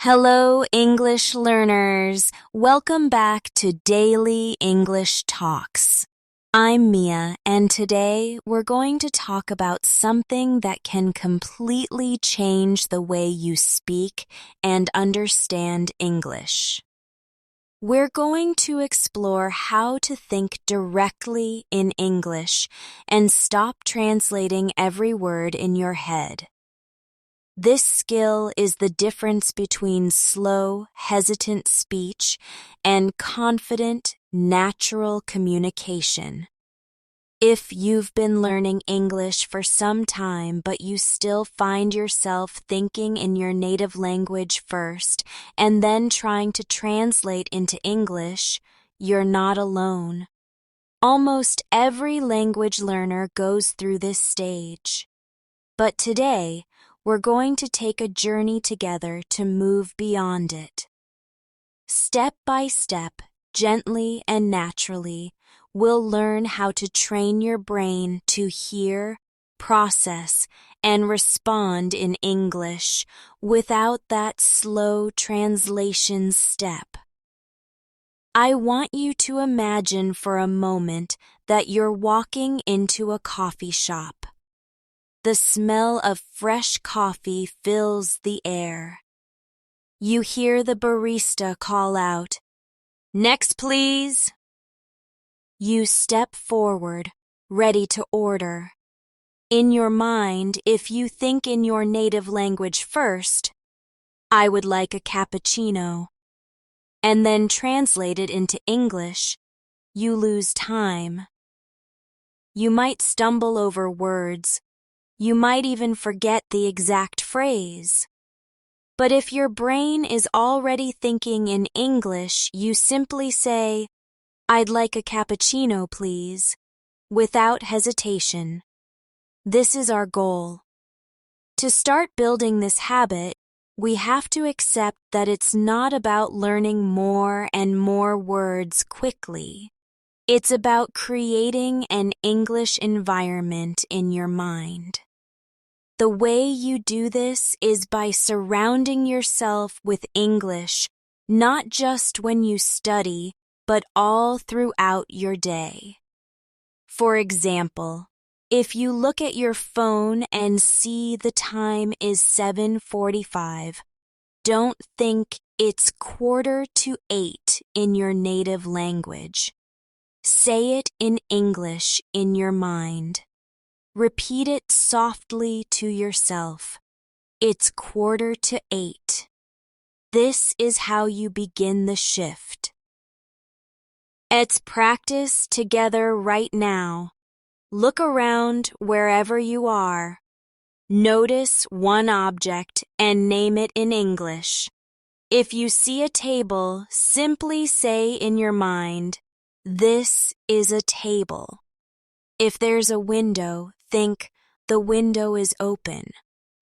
Hello, English learners. Welcome back to Daily English Talks. I'm Mia, and today we're going to talk about something that can completely change the way you speak and understand English. We're going to explore how to think directly in English and stop translating every word in your head. This skill is the difference between slow, hesitant speech and confident, natural communication. If you've been learning English for some time but you still find yourself thinking in your native language first and then trying to translate into English, you're not alone. Almost every language learner goes through this stage. But today, we're going to take a journey together to move beyond it. Step by step, gently and naturally, we'll learn how to train your brain to hear, process, and respond in English without that slow translation step. I want you to imagine for a moment that you're walking into a coffee shop. The smell of fresh coffee fills the air. You hear the barista call out, "Next, please." You step forward, ready to order. In your mind, if you think in your native language first, "I would like a cappuccino," and then translate it into English, you lose time. You might stumble over words. You might even forget the exact phrase. But if your brain is already thinking in English, you simply say, "I'd like a cappuccino, please," without hesitation. This is our goal. To start building this habit, we have to accept that it's not about learning more and more words quickly. It's about creating an English environment in your mind. The way you do this is by surrounding yourself with English, not just when you study, but all throughout your day. For example, if you look at your phone and see the time is 7:45, don't think it's 7:45 in your native language. Say it in English in your mind. Repeat it softly to yourself. It's 7:45. This is how you begin the shift. Let's practice together right now. Look around wherever you are. Notice one object and name it in English. If you see a table, simply say in your mind, "This is a table." If there's a window, think, "The window is open,"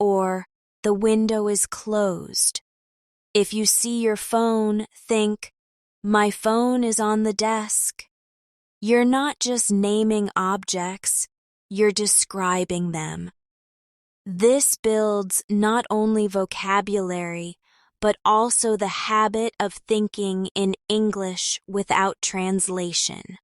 or "The window is closed." If you see your phone, think, "My phone is on the desk." You're not just naming objects, you're describing them. This builds not only vocabulary, but also the habit of thinking in English without translation.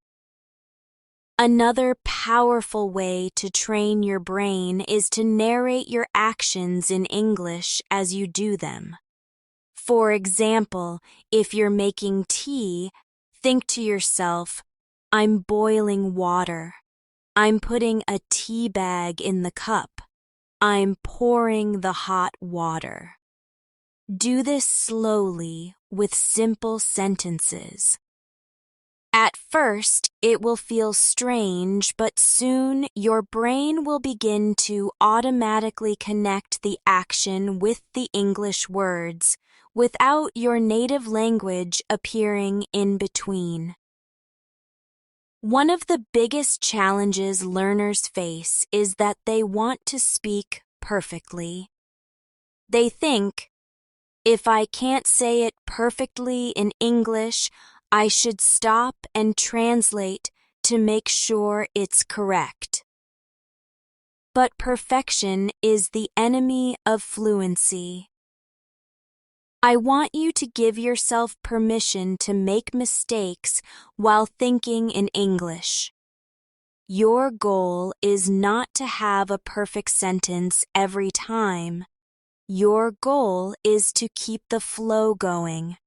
Another powerful way to train your brain is to narrate your actions in English as you do them. For example, if you're making tea, think to yourself, "I'm boiling water. I'm putting a tea bag in the cup. I'm pouring the hot water." Do this slowly with simple sentences. At first, it will feel strange, but soon your brain will begin to automatically connect the action with the English words without your native language appearing in between. One of the biggest challenges learners face is that they want to speak perfectly. They think, "If I can't say it perfectly in English, I should stop and translate to make sure it's correct." But perfection is the enemy of fluency. I want you to give yourself permission to make mistakes while thinking in English. Your goal is not to have a perfect sentence every time. Your goal is to keep the flow going.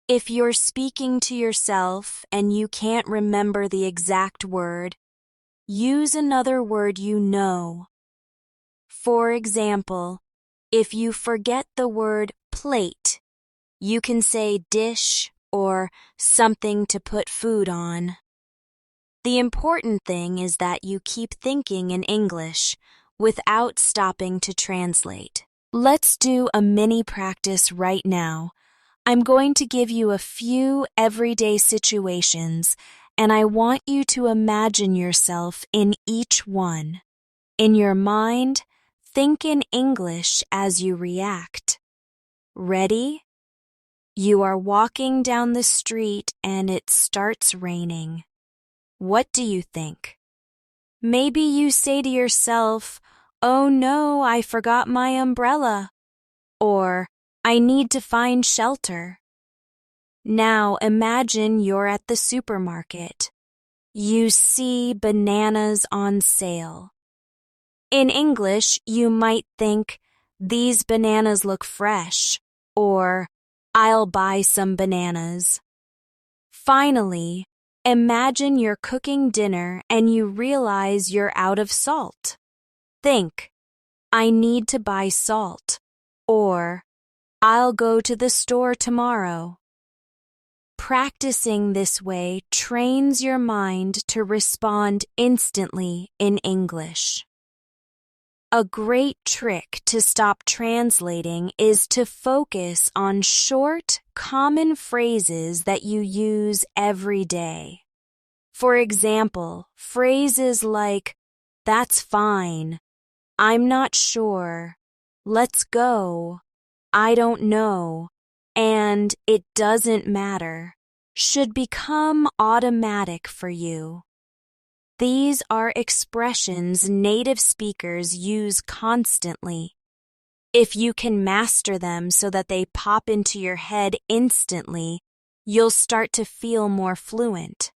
If you're speaking to yourself and you can't remember the exact word, use another word you know. For example, if you forget the word plate, you can say dish or something to put food on. The important thing is that you keep thinking in English without stopping to translate. Let's do a mini practice right now. I'm going to give you a few everyday situations, and I want you to imagine yourself in each one. In your mind, think in English as you react. Ready? You are walking down the street and it starts raining. What do you think? Maybe you say to yourself, "Oh no, I forgot my umbrella," or "I need to find shelter." Now imagine you're at the supermarket. You see bananas on sale. In English, you might think, "These bananas look fresh," or "I'll buy some bananas." Finally, imagine you're cooking dinner and you realize you're out of salt. Think, "I need to buy salt," or "I'll go to the store tomorrow." Practicing this way trains your mind to respond instantly in English. A great trick to stop translating is to focus on short, common phrases that you use every day. For example, phrases like, "That's fine," "I'm not sure," "Let's go," "I don't know," and "It doesn't matter" should become automatic for you. These are expressions native speakers use constantly. If you can master them so that they pop into your head instantly, you'll start to feel more fluent.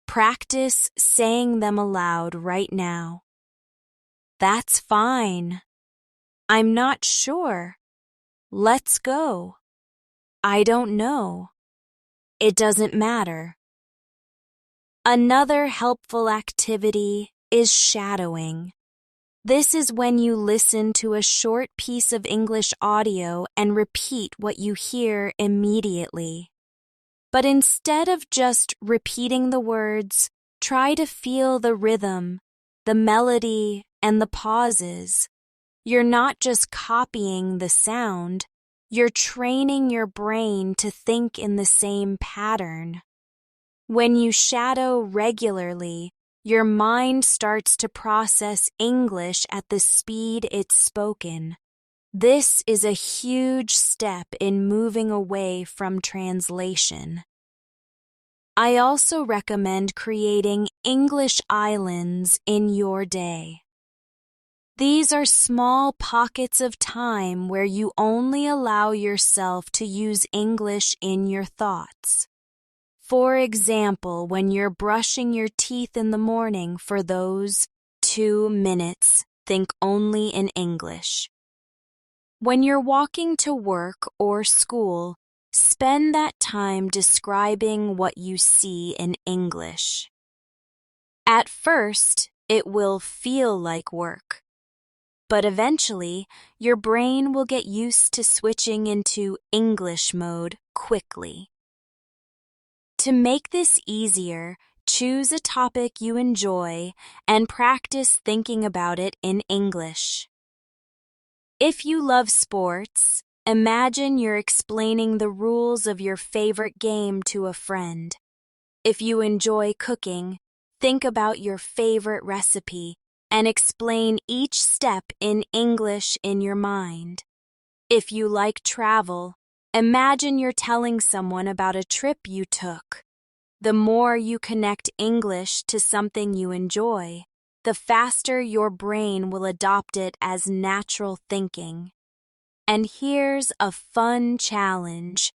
Practice saying them aloud right now. "That's fine." "I'm not sure." "Let's go." "I don't know." "It doesn't matter." Another helpful activity is shadowing. This is when you listen to a short piece of English audio and repeat what you hear immediately. But instead of just repeating the words, try to feel the rhythm, the melody, and the pauses. You're not just copying the sound, you're training your brain to think in the same pattern. When you shadow regularly, your mind starts to process English at the speed it's spoken. This is a huge step in moving away from translation. I also recommend creating English islands in your day. These are small pockets of time where you only allow yourself to use English in your thoughts. For example, when you're brushing your teeth in the morning, for those 2 minutes, think only in English. When you're walking to work or school, spend that time describing what you see in English. At first, it will feel like work, but eventually, your brain will get used to switching into English mode quickly. To make this easier, choose a topic you enjoy and practice thinking about it in English. If you love sports, imagine you're explaining the rules of your favorite game to a friend. If you enjoy cooking, think about your favorite recipe and explain each step in English in your mind. If you like travel, imagine you're telling someone about a trip you took. The more you connect English to something you enjoy, the faster your brain will adopt it as natural thinking. And here's a fun challenge.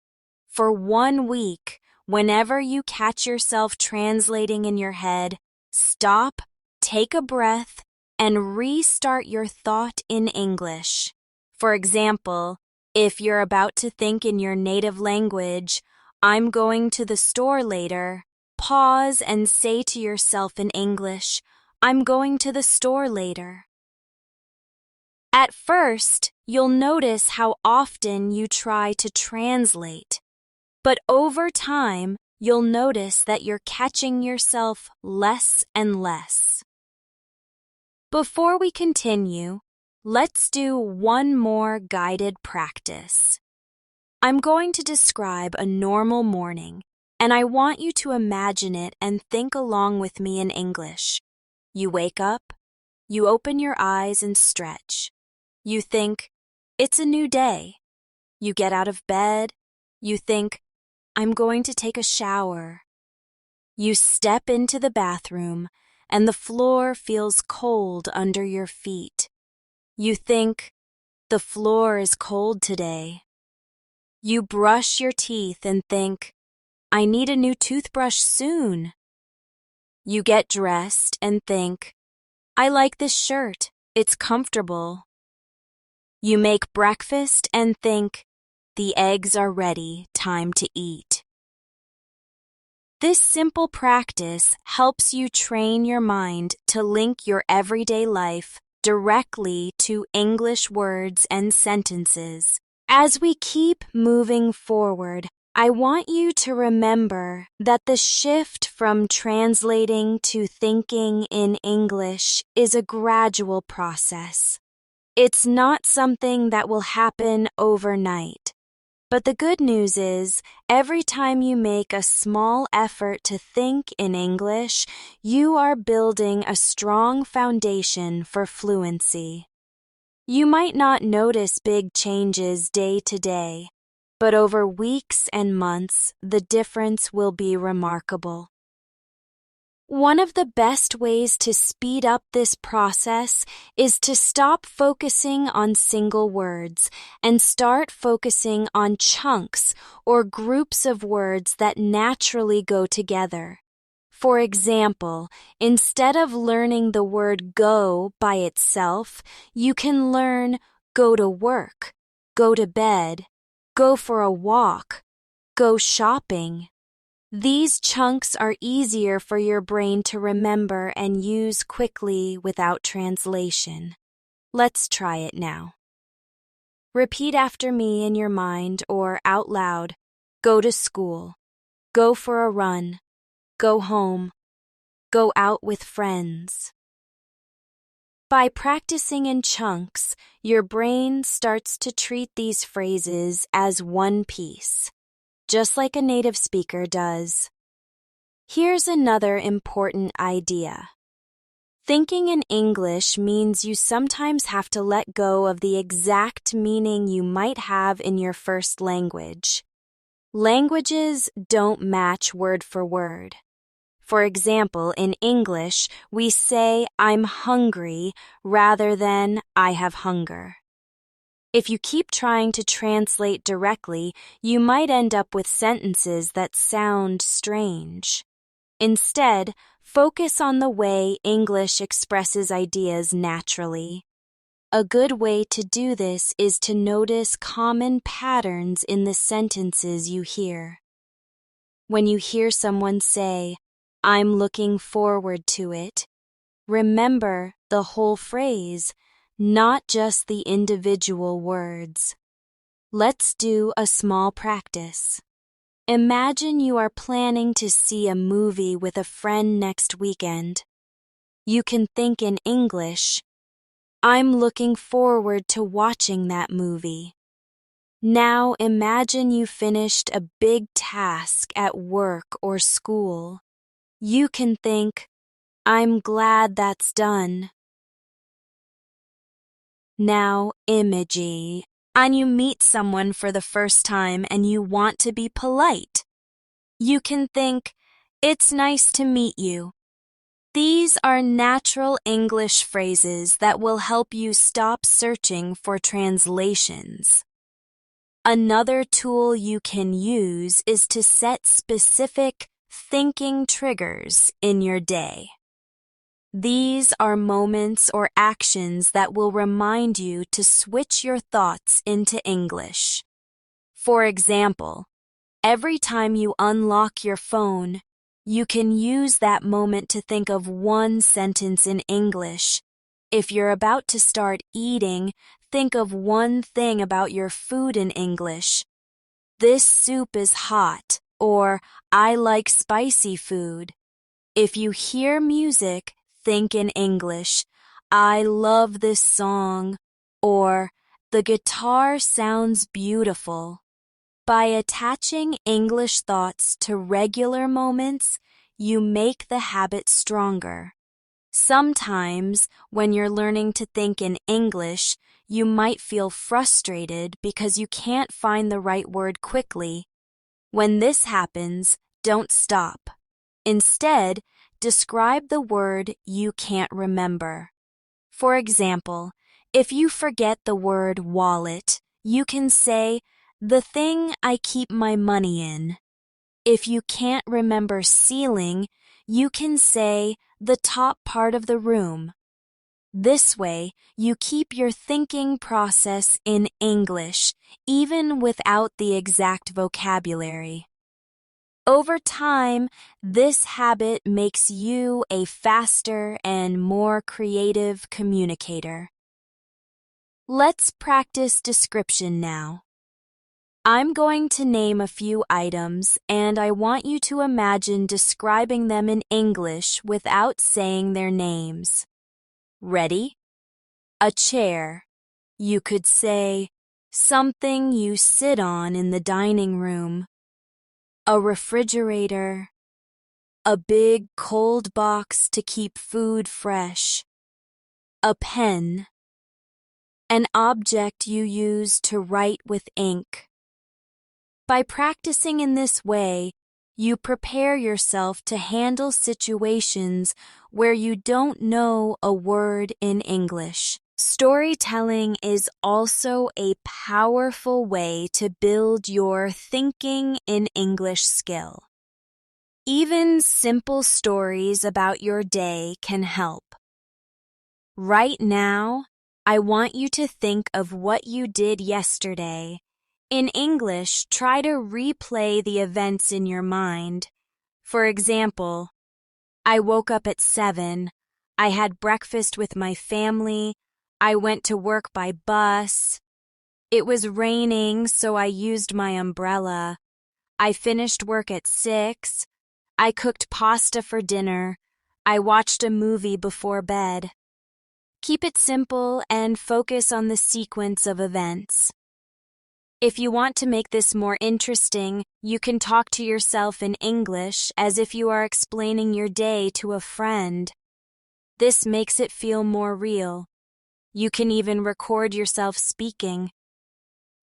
For 1 week, whenever you catch yourself translating in your head, stop, take a breath, and restart your thought in English. For example, if you're about to think in your native language, I'm going to the store later, pause and say to yourself in English, I'm going to the store later. At first, you'll notice how often you try to translate. But over time, you'll notice that you're catching yourself less and less. Before we continue, let's do one more guided practice. I'm going to describe a normal morning, and I want you to imagine it and think along with me in English. You wake up, you open your eyes and stretch. You think, it's a new day. You get out of bed. You think, I'm going to take a shower. You step into the bathroom, and the floor feels cold under your feet. You think, the floor is cold today. You brush your teeth and think, I need a new toothbrush soon. You get dressed and think, I like this shirt, it's comfortable. You make breakfast and think, the eggs are ready, time to eat. This simple practice helps you train your mind to link your everyday life directly to English words and sentences. As we keep moving forward, I want you to remember that the shift from translating to thinking in English is a gradual process. It's not something that will happen overnight. But the good news is, every time you make a small effort to think in English, you are building a strong foundation for fluency. You might not notice big changes day to day, but over weeks and months, the difference will be remarkable. One of the best ways to speed up this process is to stop focusing on single words and start focusing on chunks or groups of words that naturally go together. For example, instead of learning the word go by itself, you can learn go to work, go to bed, go for a walk, go shopping. These chunks are easier for your brain to remember and use quickly without translation. Let's try it now. Repeat after me in your mind or out loud. Go to school. Go for a run. Go home. Go out with friends. By practicing in chunks, your brain starts to treat these phrases as one piece, just like a native speaker does. Here's another important idea. Thinking in English means you sometimes have to let go of the exact meaning you might have in your first language. Languages don't match word for word. For example, in English, we say I'm hungry rather than I have hunger. If you keep trying to translate directly, you might end up with sentences that sound strange. Instead, focus on the way English expresses ideas naturally. A good way to do this is to notice common patterns in the sentences you hear. When you hear someone say, I'm looking forward to it, remember the whole phrase, not just the individual words. Let's do a small practice. Imagine you are planning to see a movie with a friend next weekend. You can think in English, I'm looking forward to watching that movie. Now imagine you finished a big task at work or school. You can think, I'm glad that's done. Now imagine, and you meet someone for the first time and you want to be polite. You can think, it's nice to meet you. These are natural English phrases that will help you stop searching for translations. Another tool you can use is to set specific thinking triggers in your day. These are moments or actions that will remind you to switch your thoughts into English. For example, every time you unlock your phone, you can use that moment to think of one sentence in English. If you're about to start eating, think of one thing about your food in English. This soup is hot, or I like spicy food. If you hear music, think in English. I love this song, or the guitar sounds beautiful. By attaching English thoughts to regular moments, you make the habit stronger. Sometimes, when you're learning to think in English, you might feel frustrated because you can't find the right word quickly. When this happens, don't stop. Instead, describe the word you can't remember. For example, if you forget the word wallet, you can say, the thing I keep my money in. If you can't remember ceiling, you can say the top part of the room. This way, you keep your thinking process in English, even without the exact vocabulary. Over time, this habit makes you a faster and more creative communicator. Let's practice description now. I'm going to name a few items, and I want you to imagine describing them in English without saying their names. Ready? A chair. You could say, something you sit on in the dining room. A refrigerator. A big cold box to keep food fresh. A pen. An object you use to write with ink. By practicing in this way, you prepare yourself to handle situations where you don't know a word in English. Storytelling is also a powerful way to build your thinking in English skill. Even simple stories about your day can help. Right now, I want you to think of what you did yesterday. In English, try to replay the events in your mind. For example, I woke up at 7. I had breakfast with my family. I went to work by bus. It was raining, so I used my umbrella. I finished work at 6. I cooked pasta for dinner. I watched a movie before bed. Keep it simple and focus on the sequence of events. If you want to make this more interesting, you can talk to yourself in English as if you are explaining your day to a friend. This makes it feel more real. You can even record yourself speaking.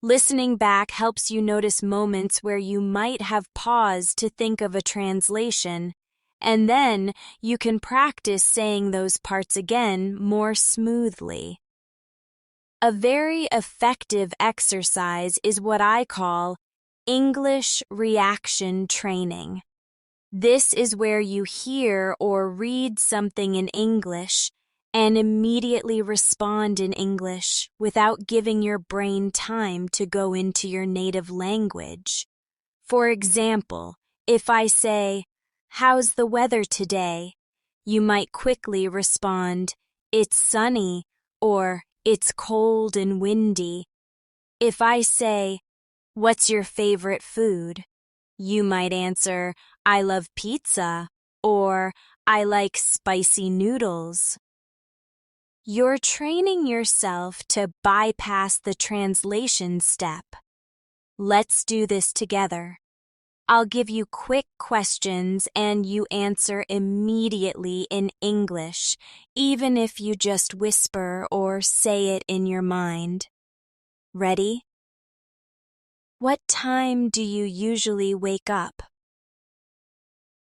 Listening back helps you notice moments where you might have paused to think of a translation, and then you can practice saying those parts again more smoothly. A very effective exercise is what I call English reaction training. This is where you hear or read something in English and immediately respond in English without giving your brain time to go into your native language. For example, if I say, "How's the weather today?" you might quickly respond, "It's sunny," or "It's cold and windy." If I say, "What's your favorite food?" you might answer, "I love pizza," or "I like spicy noodles." You're training yourself to bypass the translation step. Let's do this together. I'll give you quick questions and you answer immediately in English, even if you just whisper or say it in your mind. Ready? What time do you usually wake up?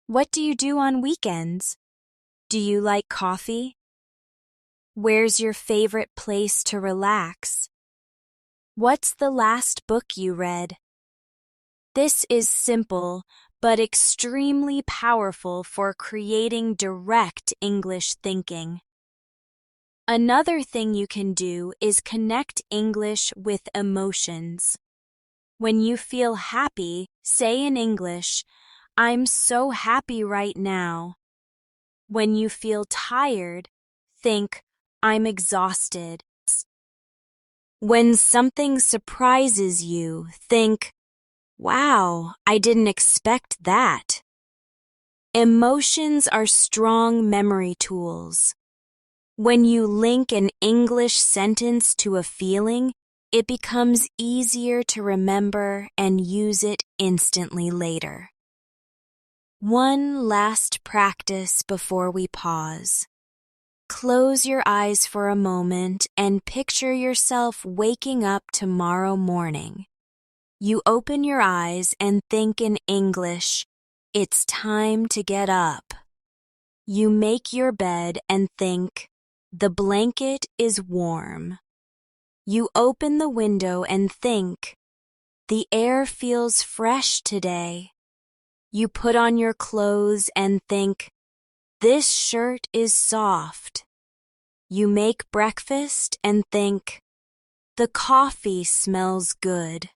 What do you do on weekends? Do you like coffee? Where's your favorite place to relax? What's the last book you read? This is simple, but extremely powerful for creating direct English thinking. Another thing you can do is connect English with emotions. When you feel happy, say in English, "I'm so happy right now." When you feel tired, think, "I'm exhausted." When something surprises you, think, "Wow, I didn't expect that." Emotions are strong memory tools. When you link an English sentence to a feeling, it becomes easier to remember and use it instantly later. One last practice before we pause. Close your eyes for a moment and picture yourself waking up tomorrow morning. You open your eyes and think in English, "It's time to get up." You make your bed and think, "The blanket is warm." You open the window and think, "The air feels fresh today." You put on your clothes and think, "This shirt is soft." You make breakfast and think, "The coffee smells good."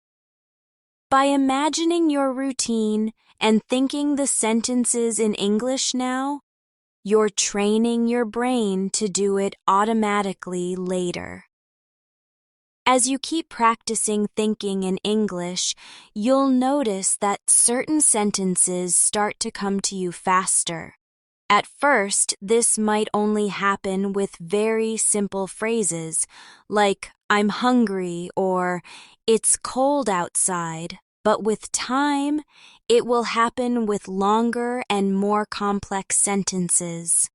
By imagining your routine and thinking the sentences in English now, you're training your brain to do it automatically later. As you keep practicing thinking in English, you'll notice that certain sentences start to come to you faster. At first, this might only happen with very simple phrases, like "I'm hungry" or "It's cold outside," but with time, it will happen with longer and more complex sentences.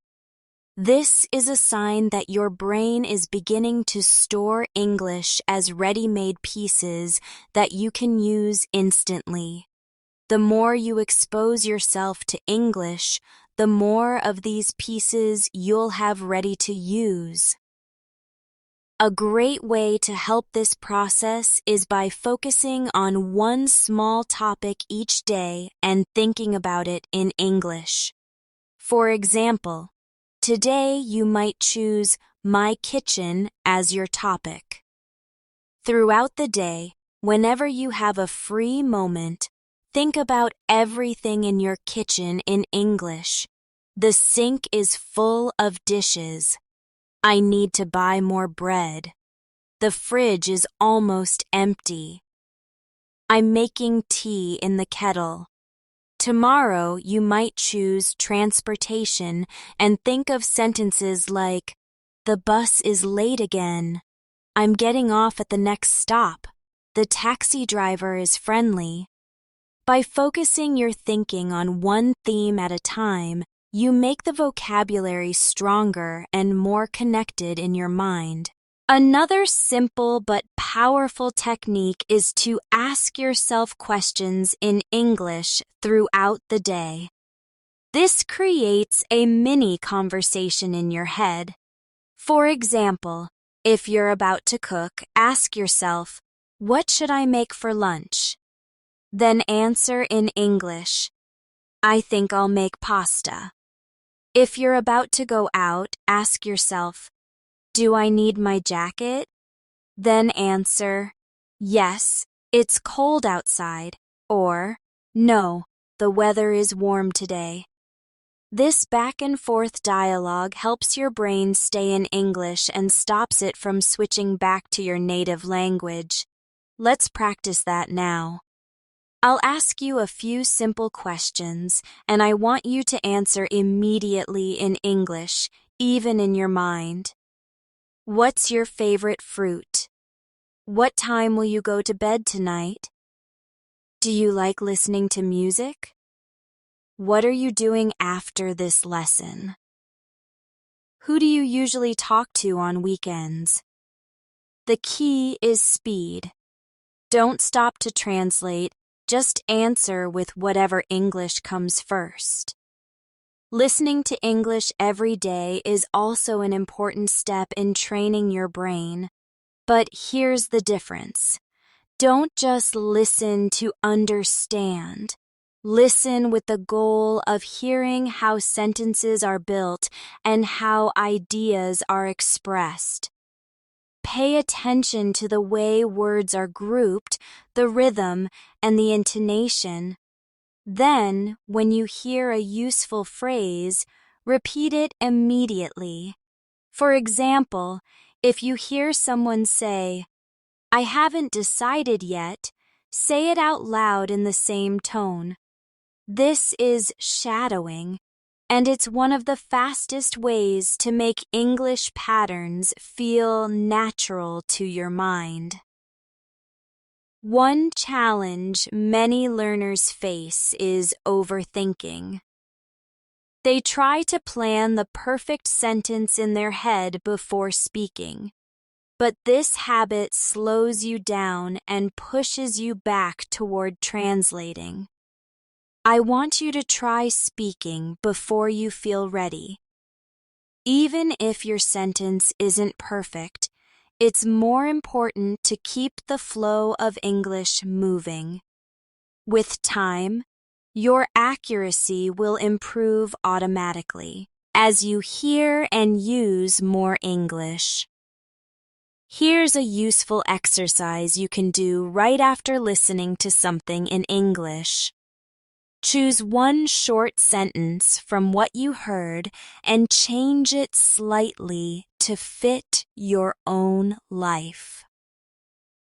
This is a sign that your brain is beginning to store English as ready-made pieces that you can use instantly. The more you expose yourself to English, the more of these pieces you'll have ready to use. A great way to help this process is by focusing on one small topic each day and thinking about it in English. For example, today you might choose "my kitchen" as your topic. Throughout the day, whenever you have a free moment, think about everything in your kitchen in English. The sink is full of dishes. I need to buy more bread. The fridge is almost empty. I'm making tea in the kettle. Tomorrow you might choose transportation and think of sentences like, "The bus is late again." "I'm getting off at the next stop." "The taxi driver is friendly." By focusing your thinking on one theme at a time, you make the vocabulary stronger and more connected in your mind. Another simple but powerful technique is to ask yourself questions in English throughout the day. This creates a mini conversation in your head. For example, if you're about to cook, ask yourself, "What should I make for lunch?" Then answer in English, "I think I'll make pasta." If you're about to go out, ask yourself, "Do I need my jacket?" Then answer, "Yes, it's cold outside," or "No, the weather is warm today." This back and forth dialogue helps your brain stay in English and stops it from switching back to your native language. Let's practice that now. I'll ask you a few simple questions, and I want you to answer immediately in English, even in your mind. What's your favorite fruit? What time will you go to bed tonight? Do you like listening to music? What are you doing after this lesson? Who do you usually talk to on weekends? The key is speed. Don't stop to translate. Just answer with whatever English comes first. Listening to English every day is also an important step in training your brain. But here's the difference. Don't just listen to understand. Listen with the goal of hearing how sentences are built and how ideas are expressed. Pay attention to the way words are grouped, the rhythm, and the intonation. Then, when you hear a useful phrase, repeat it immediately. For example, if you hear someone say, "I haven't decided yet," say it out loud in the same tone. This is shadowing, and it's one of the fastest ways to make English patterns feel natural to your mind. One challenge many learners face is overthinking. They try to plan the perfect sentence in their head before speaking, but this habit slows you down and pushes you back toward translating. I want you to try speaking before you feel ready. Even if your sentence isn't perfect, it's more important to keep the flow of English moving. With time, your accuracy will improve automatically as you hear and use more English. Here's a useful exercise you can do right after listening to something in English. Choose one short sentence from what you heard and change it slightly to fit your own life.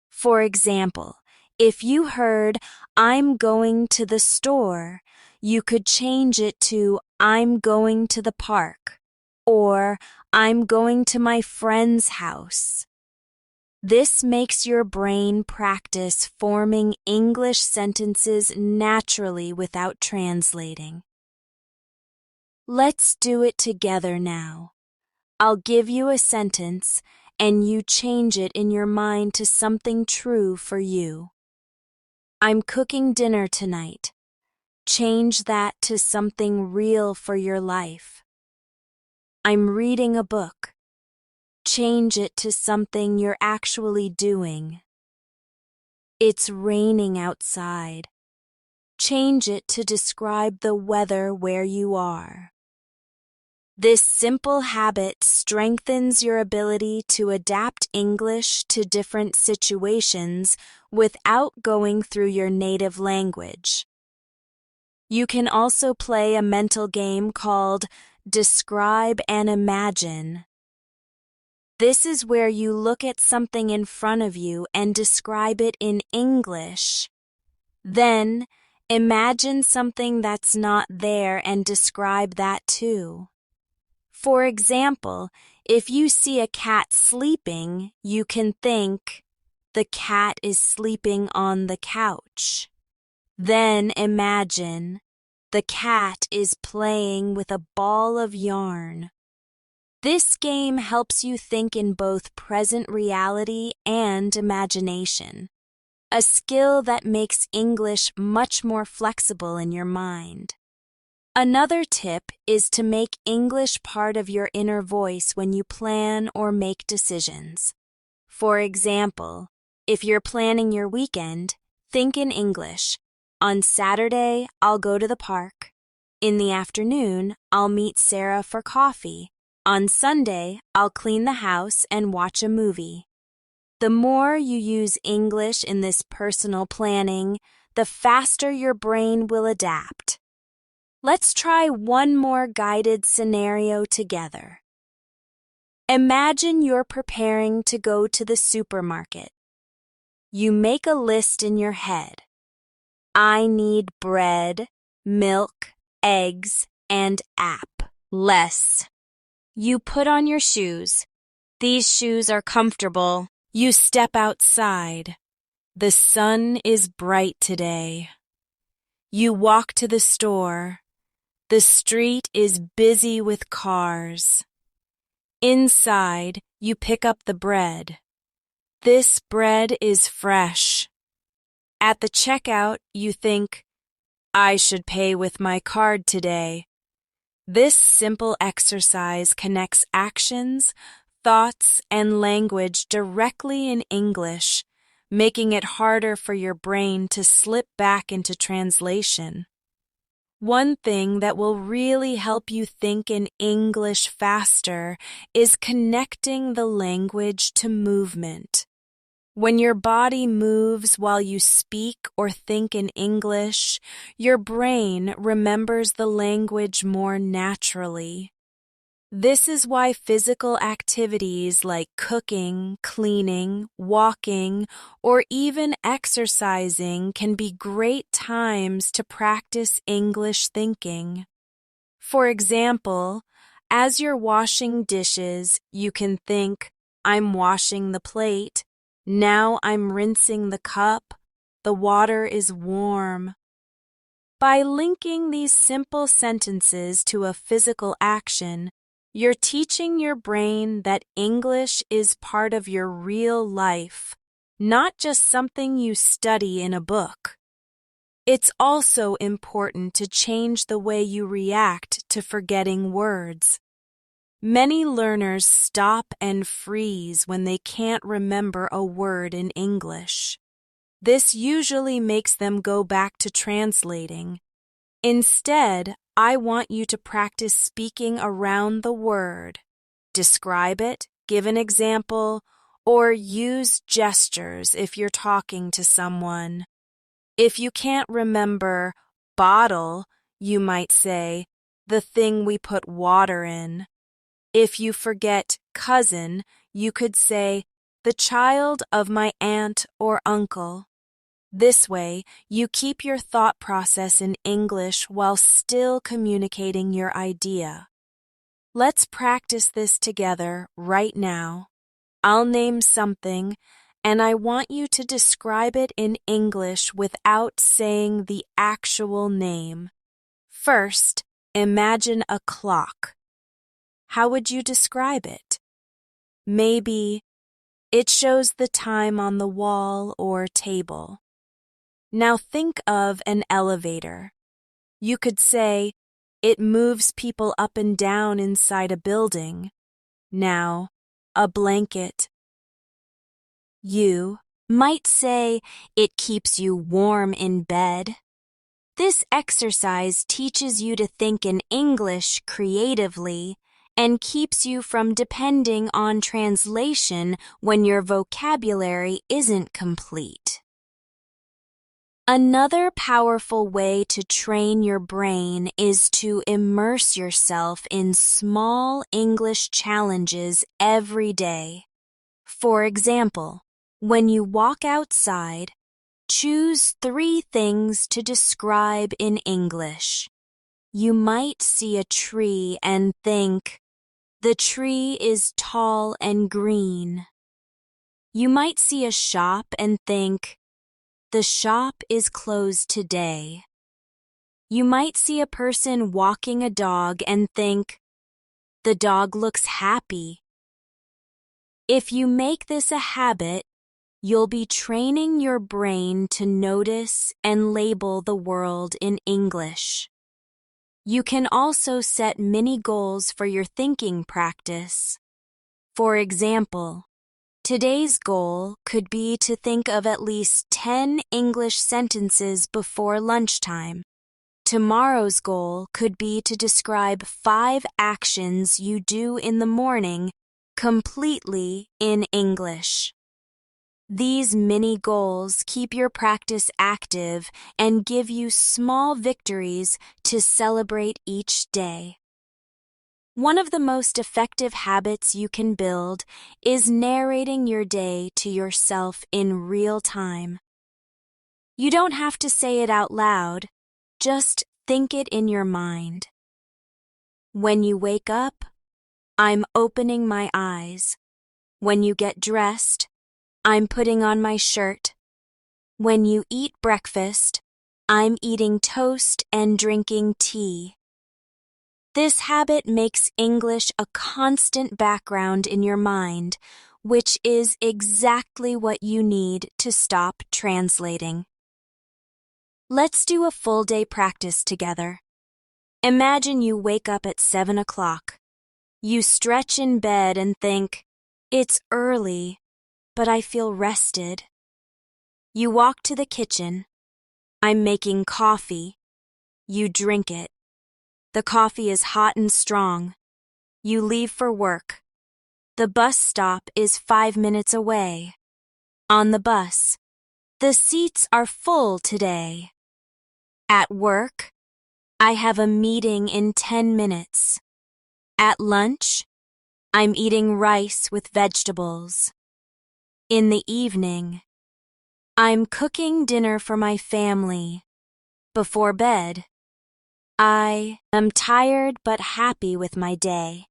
For example, if you heard, "I'm going to the store," you could change it to, "I'm going to the park," or "I'm going to my friend's house." This makes your brain practice forming English sentences naturally without translating. Let's do it together now. I'll give you a sentence, and you change it in your mind to something true for you. "I'm cooking dinner tonight." Change that to something real for your life. "I'm reading a book." Change it to something you're actually doing. "It's raining outside." Change it to describe the weather where you are. This simple habit strengthens your ability to adapt English to different situations without going through your native language. You can also play a mental game called Describe and Imagine. This is where you look at something in front of you and describe it in English. Then, imagine something that's not there and describe that too. For example, if you see a cat sleeping, you can think, "The cat is sleeping on the couch." Then imagine, "The cat is playing with a ball of yarn." This game helps you think in both present reality and imagination, a skill that makes English much more flexible in your mind. Another tip is to make English part of your inner voice when you plan or make decisions. For example, if you're planning your weekend, think in English. "On Saturday, I'll go to the park. In the afternoon, I'll meet Sarah for coffee. On Sunday, I'll clean the house and watch a movie." The more you use English in this personal planning, the faster your brain will adapt. Let's try one more guided scenario together. Imagine you're preparing to go to the supermarket. You make a list in your head. "I need bread, milk, eggs, and apples." You put on your shoes. These shoes are comfortable. You step outside. The sun is bright today. You walk to the store. The street is busy with cars. Inside, you pick up the bread. This bread is fresh. At the checkout, you think, "I should pay with my card today." This simple exercise connects actions, thoughts, and language directly in English, making it harder for your brain to slip back into translation. One thing that will really help you think in English faster is connecting the language to movement. When your body moves while you speak or think in English, your brain remembers the language more naturally. This is why physical activities like cooking, cleaning, walking, or even exercising can be great times to practice English thinking. For example, as you're washing dishes, you can think, "I'm washing the plate. Now I'm rinsing the cup. The water is warm." By linking these simple sentences to a physical action, you're teaching your brain that English is part of your real life, not just something you study in a book. It's also important to change the way you react to forgetting words. Many learners stop and freeze when they can't remember a word in English. This usually makes them go back to translating. Instead, I want you to practice speaking around the word. Describe it, give an example, or use gestures if you're talking to someone. If you can't remember bottle, you might say, "the thing we put water in." If you forget cousin, you could say, "the child of my aunt or uncle." This way, you keep your thought process in English while still communicating your idea. Let's practice this together right now. I'll name something, and I want you to describe it in English without saying the actual name. First, imagine a clock. How would you describe it? Maybe, "It shows the time on the wall or table." Now think of an elevator. You could say, "It moves people up and down inside a building." Now, a blanket. You might say, "It keeps you warm in bed." This exercise teaches you to think in English creatively and keeps you from depending on translation when your vocabulary isn't complete. Another powerful way to train your brain is to immerse yourself in small English challenges every day. For example, when you walk outside, choose 3 things to describe in English. You might see a tree and think, "The tree is tall and green." You might see a shop and think, "The shop is closed today." You might see a person walking a dog and think, "The dog looks happy." If you make this a habit, you'll be training your brain to notice and label the world in English. You can also set mini goals for your thinking practice. For example, today's goal could be to think of at least 10 English sentences before lunchtime. Tomorrow's goal could be to describe 5 actions you do in the morning completely in English. These mini goals keep your practice active and give you small victories to celebrate each day. One of the most effective habits you can build is narrating your day to yourself in real time. You don't have to say it out loud, just think it in your mind. When you wake up, "I'm opening my eyes." When you get dressed, "I'm putting on my shirt." When you eat breakfast, "I'm eating toast and drinking tea." This habit makes English a constant background in your mind, which is exactly what you need to stop translating. Let's do a full day practice together. Imagine you wake up at 7 o'clock. You stretch in bed and think, "It's early, but I feel rested." You walk to the kitchen. "I'm making coffee." You drink it. The coffee is hot and strong. You leave for work. The bus stop is 5 minutes away. On the bus, the seats are full today. At work, I have a meeting in 10 minutes. At lunch, I'm eating rice with vegetables. In the evening, I'm cooking dinner for my family. Before bed, I am tired but happy with my day.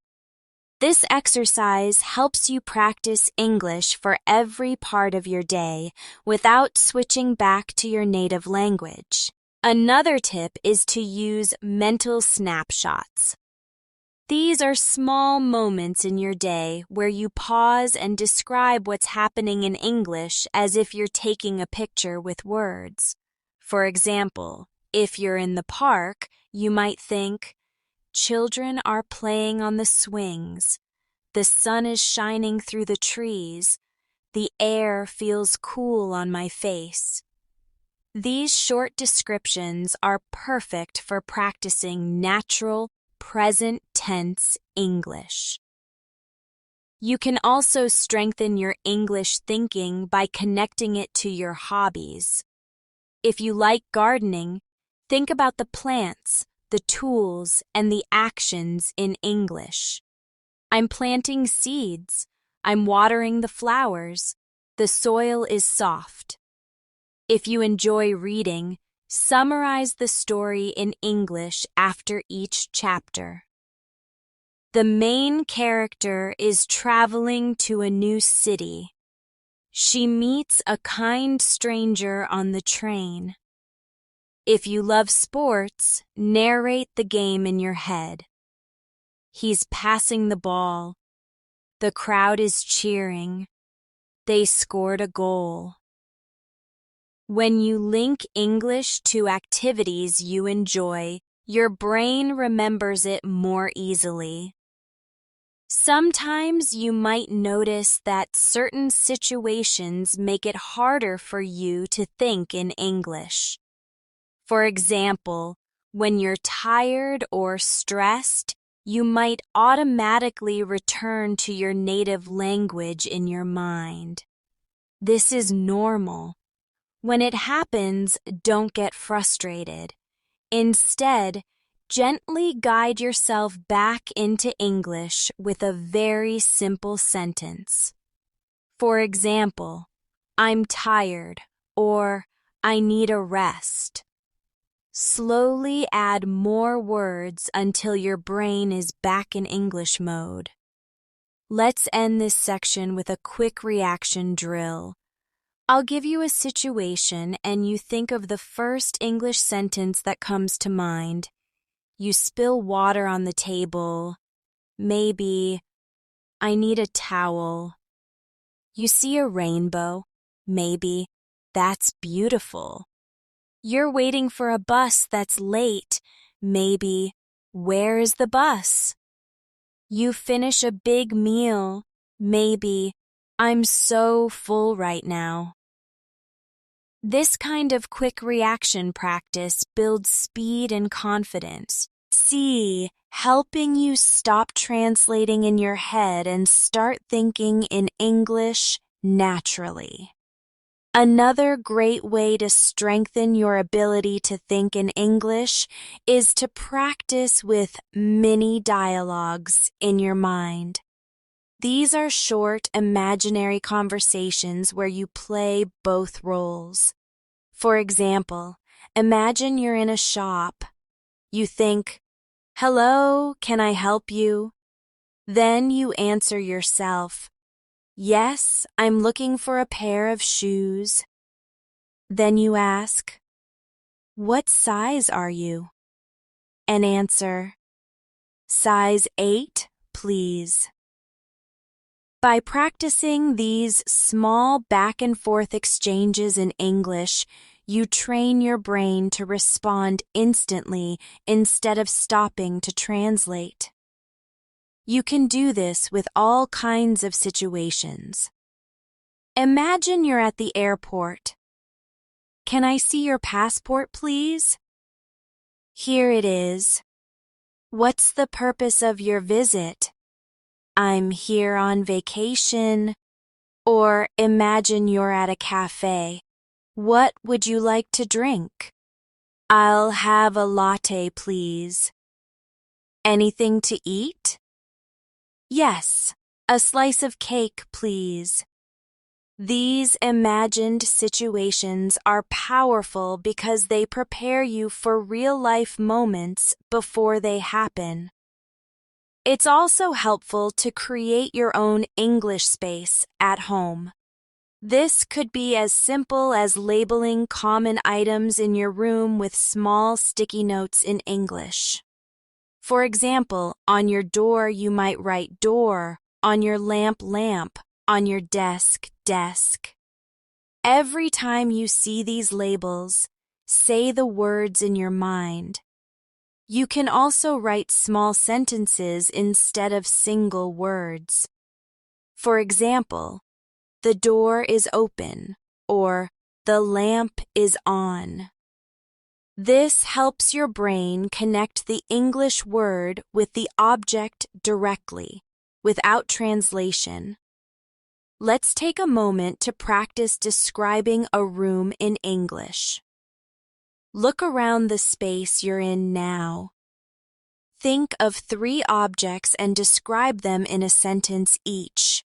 This exercise helps you practice English for every part of your day without switching back to your native language. Another tip is to use mental snapshots. These are small moments in your day where you pause and describe what's happening in English as if you're taking a picture with words. For example, if you're in the park, you might think, "Children are playing on the swings. The sun is shining through the trees. The air feels cool on my face." These short descriptions are perfect for practicing natural, present tense English. You can also strengthen your English thinking by connecting it to your hobbies. If you like gardening, think about the plants, the tools, and the actions in English. I'm planting seeds. I'm watering the flowers. The soil is soft. If you enjoy reading, summarize the story in English after each chapter. The main character is traveling to a new city. She meets a kind stranger on the train. If you love sports, narrate the game in your head. He's passing the ball. The crowd is cheering. They scored a goal. When you link English to activities you enjoy, your brain remembers it more easily. Sometimes you might notice that certain situations make it harder for you to think in English. For example, when you're tired or stressed, you might automatically return to your native language in your mind. This is normal. When it happens, don't get frustrated. Instead, gently guide yourself back into English with a very simple sentence. For example, "I'm tired," or "I need a rest." Slowly add more words until your brain is back in English mode. Let's end this section with a quick reaction drill. I'll give you a situation and you think of the first English sentence that comes to mind. You spill water on the table. Maybe, "I need a towel." You see a rainbow. Maybe, "That's beautiful." You're waiting for a bus that's late. Maybe, "Where is the bus?" You finish a big meal. Maybe, "I'm so full right now." This kind of quick reaction practice builds speed and confidence. C, helping you stop translating in your head and start thinking in English naturally. Another great way to strengthen your ability to think in English is to practice with mini dialogues in your mind. These are short, imaginary conversations where you play both roles. For example, imagine you're in a shop. You think, "Hello, can I help you?" Then you answer yourself, "Yes, I'm looking for a pair of shoes." Then you ask, "What size are you?" And answer, "Size 8, please." By practicing these small back and forth exchanges in English, you train your brain to respond instantly instead of stopping to translate. You can do this with all kinds of situations. Imagine you're at the airport. Can I see your passport, please? Here it is. What's the purpose of your visit? I'm here on vacation. Or imagine you're at a cafe. What would you like to drink? I'll have a latte, please. Anything to eat? Yes, a slice of cake, please. These imagined situations are powerful because they prepare you for real-life moments before they happen. It's also helpful to create your own English space at home. This could be as simple as labeling common items in your room with small sticky notes in English. For example, on your door you might write door, on your lamp, lamp, on your desk, desk. Every time you see these labels, say the words in your mind. You can also write small sentences instead of single words. For example, the door is open, or the lamp is on. This helps your brain connect the English word with the object directly, without translation. Let's take a moment to practice describing a room in English. Look around the space you're in now. Think of 3 objects and describe them in a sentence each.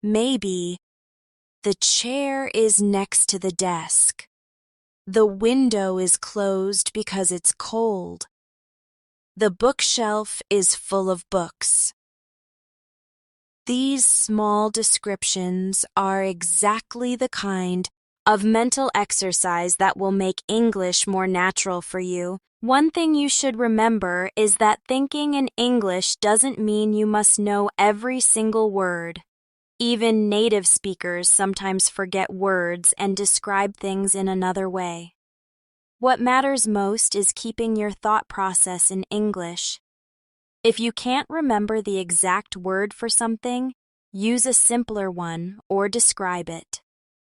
Maybe, the chair is next to the desk. The window is closed because it's cold. The bookshelf is full of books. These small descriptions are exactly the kind of mental exercise that will make English more natural for you. One thing you should remember is that thinking in English doesn't mean you must know every single word. Even native speakers sometimes forget words and describe things in another way. What matters most is keeping your thought process in English. If you can't remember the exact word for something, use a simpler one or describe it.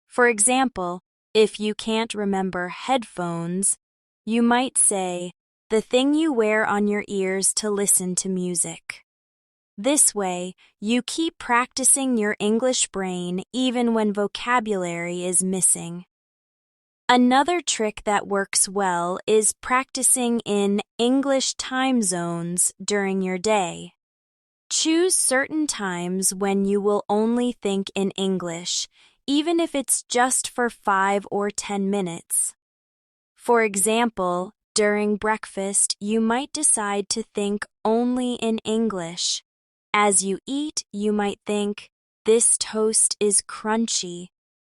For example, if you can't remember headphones, you might say, the thing you wear on your ears to listen to music. This way, you keep practicing your English brain even when vocabulary is missing. Another trick that works well is practicing in English time zones during your day. Choose certain times when you will only think in English, even if it's just for 5 or 10 minutes. For example, during breakfast, you might decide to think only in English. As you eat, you might think, this toast is crunchy,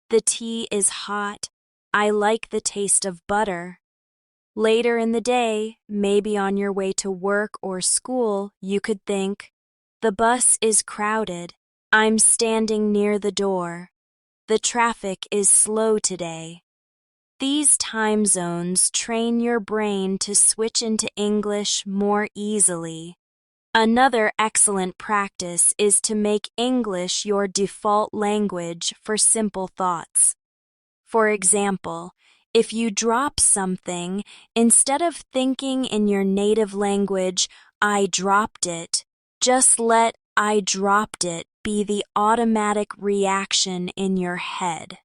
the tea is hot, I like the taste of butter. Later in the day, maybe on your way to work or school, you could think, the bus is crowded, I'm standing near the door. The traffic is slow today. These time zones train your brain to switch into English more easily. Another excellent practice is to make English your default language for simple thoughts. For example, if you drop something, instead of thinking in your native language, I dropped it, just let I dropped it be the automatic reaction in your head.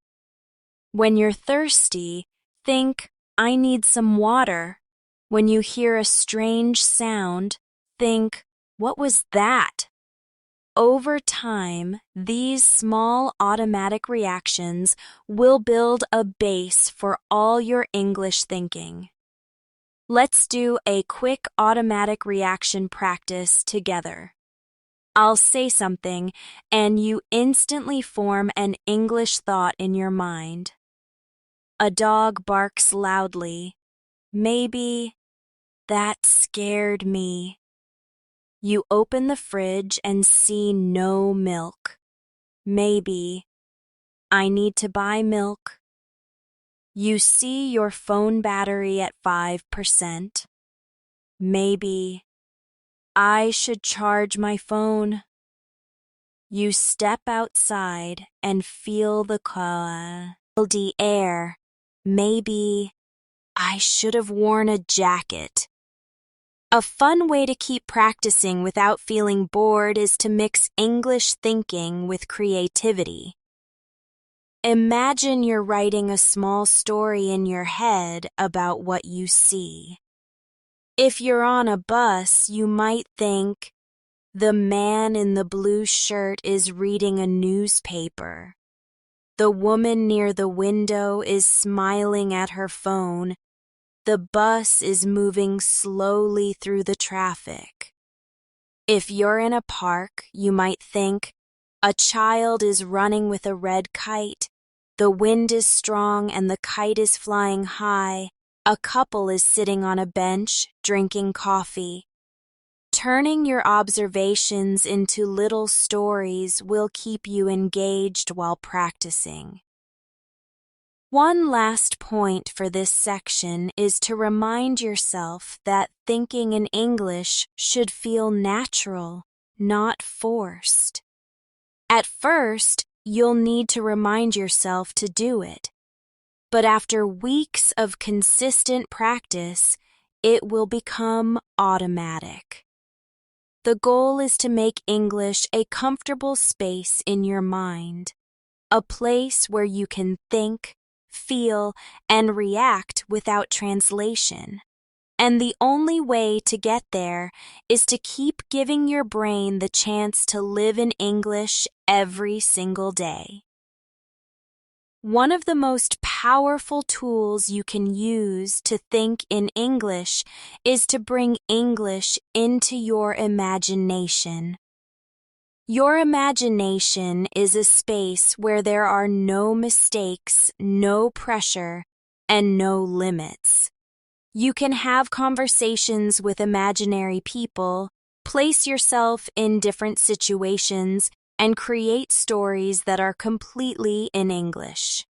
When you're thirsty, think, I need some water. When you hear a strange sound, think, what was that? Over time, these small automatic reactions will build a base for all your English thinking. Let's do a quick automatic reaction practice together. I'll say something, and you instantly form an English thought in your mind. A dog barks loudly. Maybe, that scared me. You open the fridge and see no milk. Maybe, I need to buy milk. You see your phone battery at 5%. Maybe I should charge my phone. You step outside and feel the cold air. Maybe I should have worn a jacket. A fun way to keep practicing without feeling bored is to mix English thinking with creativity. Imagine you're writing a small story in your head about what you see. If you're on a bus, you might think, the man in the blue shirt is reading a newspaper. The woman near the window is smiling at her phone. The bus is moving slowly through the traffic. If you're in a park, you might think, a child is running with a red kite. The wind is strong and the kite is flying high. A couple is sitting on a bench, drinking coffee. Turning your observations into little stories will keep you engaged while practicing. One last point for this section is to remind yourself that thinking in English should feel natural, not forced. At first, you'll need to remind yourself to do it, but after weeks of consistent practice, it will become automatic. The goal is to make English a comfortable space in your mind, a place where you can think, feel, and react without translation. And the only way to get there is to keep giving your brain the chance to live in English every single day. One of the most powerful tools you can use to think in English is to bring English into your imagination. Your imagination is a space where there are no mistakes, no pressure, and no limits. You can have conversations with imaginary people, place yourself in different situations, and create stories that are completely in English.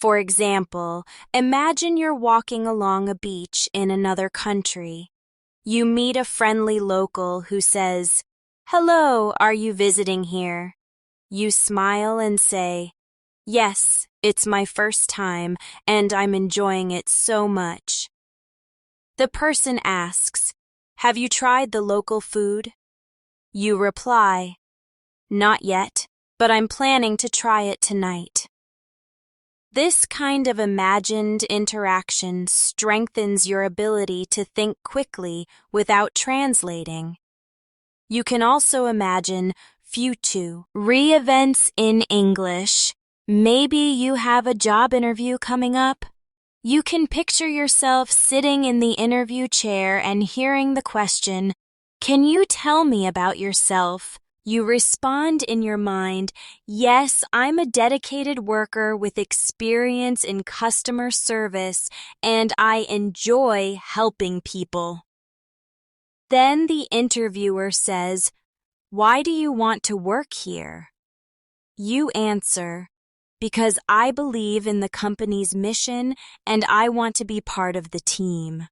For example, imagine you're walking along a beach in another country. You meet a friendly local who says, "Hello, are you visiting here?" You smile and say, "Yes, it's my first time, and I'm enjoying it so much." The person asks, "Have you tried the local food?" You reply, "Not yet, but I'm planning to try it tonight." This kind of imagined interaction strengthens your ability to think quickly without translating. You can also imagine future re-events in English. Maybe you have a job interview coming up. You can picture yourself sitting in the interview chair and hearing the question, "Can you tell me about yourself?" You respond in your mind, "Yes, I'm a dedicated worker with experience in customer service, and I enjoy helping people." Then the interviewer says, "Why do you want to work here?" You answer, "Because I believe in the company's mission and I want to be part of the team."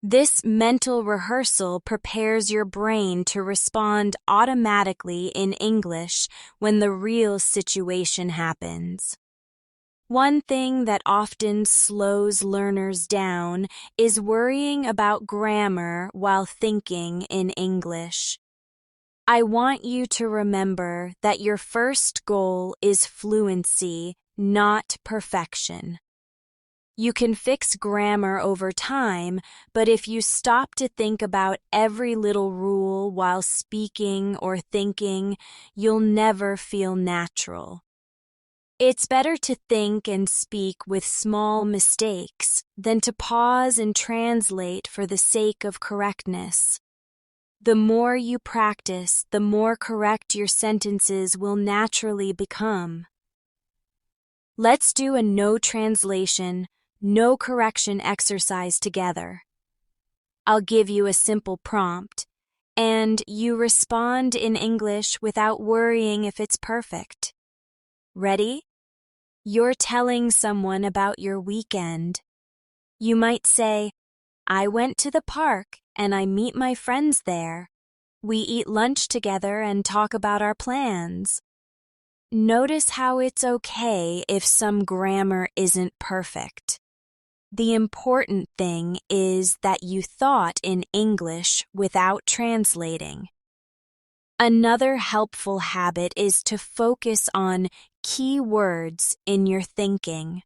This mental rehearsal prepares your brain to respond automatically in English when the real situation happens. One thing that often slows learners down is worrying about grammar while thinking in English. I want you to remember that your first goal is fluency, not perfection. You can fix grammar over time, but if you stop to think about every little rule while speaking or thinking, you'll never feel natural. It's better to think and speak with small mistakes than to pause and translate for the sake of correctness. The more you practice, the more correct your sentences will naturally become. Let's do a no translation, no correction exercise together. I'll give you a simple prompt, and you respond in English without worrying if it's perfect. Ready? you're telling someone about your weekend. You might say, I went to the park and I meet my friends there. We eat lunch together and talk about our plans. Notice how it's okay if some grammar isn't perfect. The important thing is that you thought in English without translating. Another helpful habit is to focus on key words in your thinking.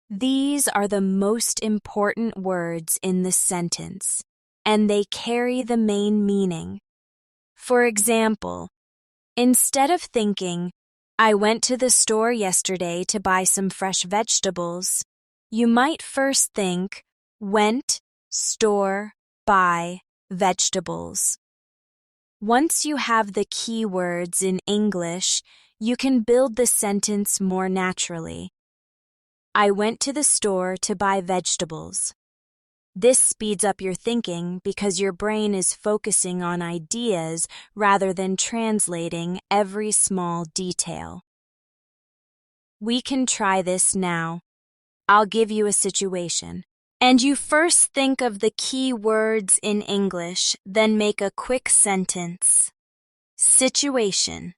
These are the most important words in the sentence, and they carry the main meaning. For example, instead of thinking, I went to the store yesterday to buy some fresh vegetables, you might first think, went, store, buy, vegetables. Once you have the key words in English, you can build the sentence more naturally. I went to the store to buy vegetables. This speeds up your thinking because your brain is focusing on ideas rather than translating every small detail. We can try this now. I'll give you a situation. And you first think of the key words in English, then make a quick sentence. Situation.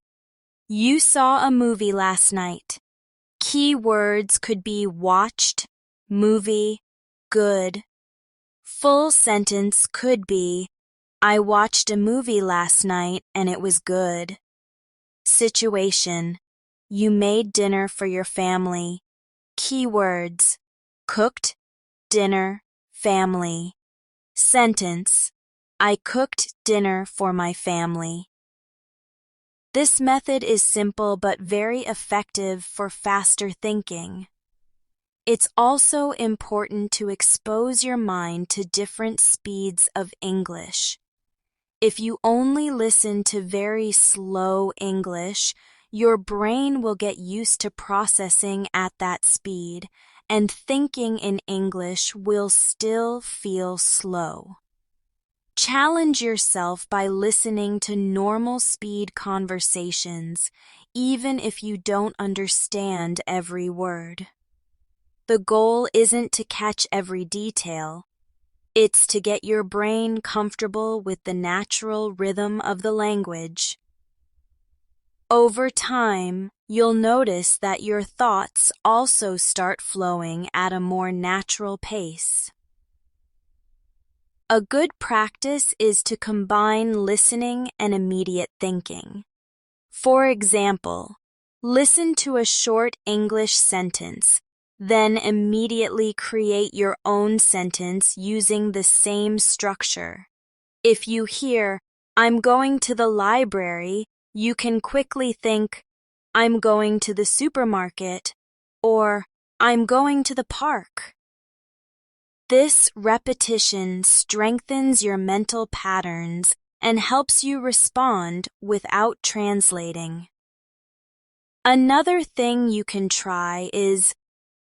You saw a movie last night. Key words could be watched, movie, good. Full sentence could be, I watched a movie last night and it was good. Situation. You made dinner for your family. Key words, cooked, dinner, family. Sentence. I cooked dinner for my family. This method is simple but very effective for faster thinking. It's also important to expose your mind to different speeds of English. If you only listen to very slow English, your brain will get used to processing at that speed, and thinking in English will still feel slow. Challenge yourself by listening to normal speed conversations, even if you don't understand every word. The goal isn't to catch every detail. It's to get your brain comfortable with the natural rhythm of the language. Over time, you'll notice that your thoughts also start flowing at a more natural pace. A good practice is to combine listening and immediate thinking. For example, listen to a short English sentence, then immediately create your own sentence using the same structure. If you hear, I'm going to the library, you can quickly think, I'm going to the supermarket, or I'm going to the park. This repetition strengthens your mental patterns and helps you respond without translating. Another thing you can try is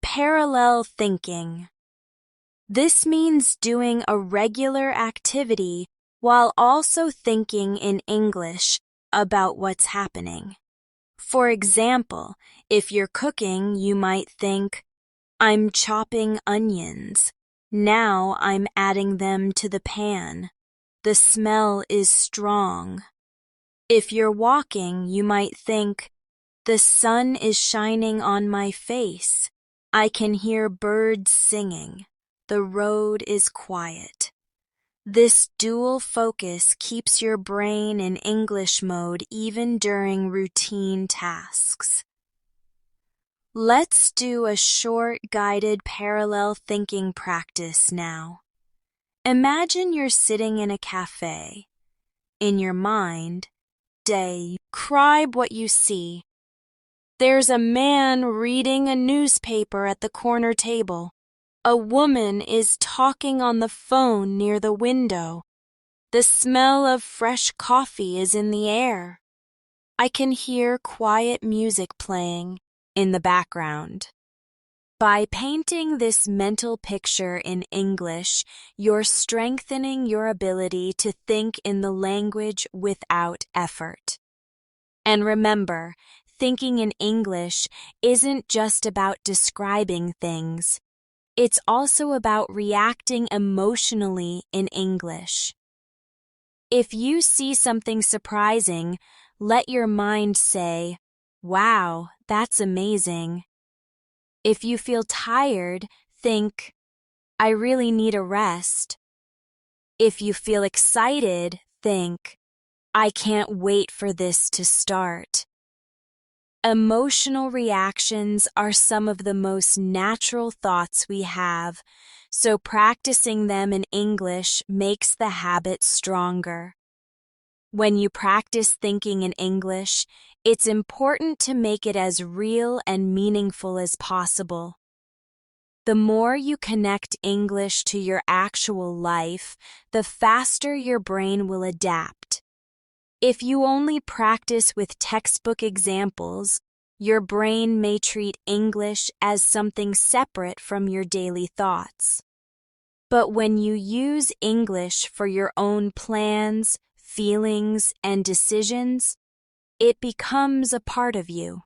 parallel thinking. This means doing a regular activity while also thinking in English about what's happening. For example, if you're cooking, you might think, I'm chopping onions. Now I'm adding them to the pan. The smell is strong. If you're walking, you might think, the sun is shining on my face. I can hear birds singing. The road is quiet. This dual focus keeps your brain in English mode even during routine tasks. Let's do a short guided parallel thinking practice now. Imagine you're sitting in a cafe. In your mind, describe what you see. There's a man reading a newspaper at the corner table. A woman is talking on the phone near the window. The smell of fresh coffee is in the air. I can hear quiet music playing in the background. By painting this mental picture in English, you're strengthening your ability to think in the language without effort. And remember, thinking in English isn't just about describing things. It's also about reacting emotionally in English. If you see something surprising, let your mind say, "Wow, that's amazing." If you feel tired, think, "I really need a rest." If you feel excited, think, "I can't wait for this to start." Emotional reactions are some of the most natural thoughts we have, so practicing them in English makes the habit stronger. When you practice thinking in English, it's important to make it as real and meaningful as possible. The more you connect English to your actual life, the faster your brain will adapt. If you only practice with textbook examples, your brain may treat English as something separate from your daily thoughts. But when you use English for your own plans, feelings, and decisions, it becomes a part of you.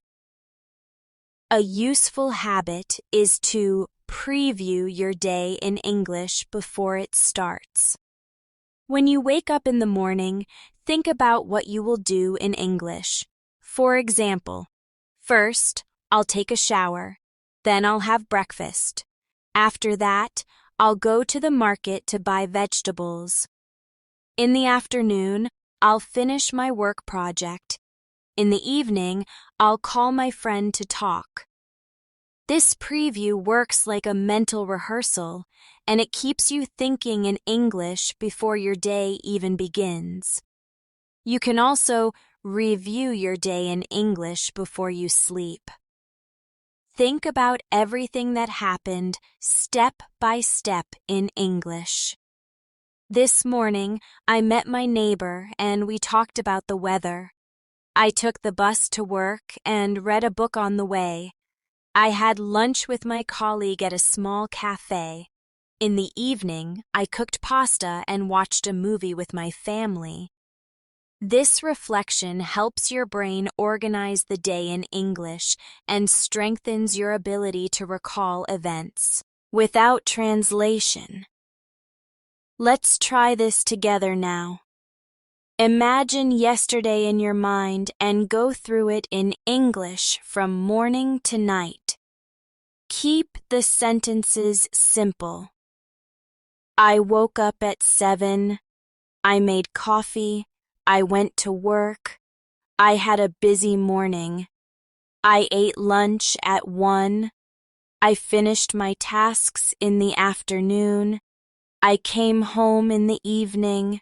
A useful habit is to preview your day in English before it starts. When you wake up in the morning, think about what you will do in English. For example, first, I'll take a shower. Then I'll have breakfast. After that, I'll go to the market to buy vegetables. In the afternoon, I'll finish my work project. In the evening, I'll call my friend to talk. This preview works like a mental rehearsal, and it keeps you thinking in English before your day even begins. You can also review your day in English before you sleep. Think about everything that happened step by step in English. This morning, I met my neighbor and we talked about the weather. I took the bus to work and read a book on the way. I had lunch with my colleague at a small cafe. In the evening, I cooked pasta and watched a movie with my family. This reflection helps your brain organize the day in English and strengthens your ability to recall events without translation. Let's try this together now. Imagine yesterday in your mind and go through it in English from morning to night. Keep the sentences simple. I woke up at 7. I made coffee. I went to work. I had a busy morning. I ate lunch at 1. I finished my tasks in the afternoon. I came home in the evening.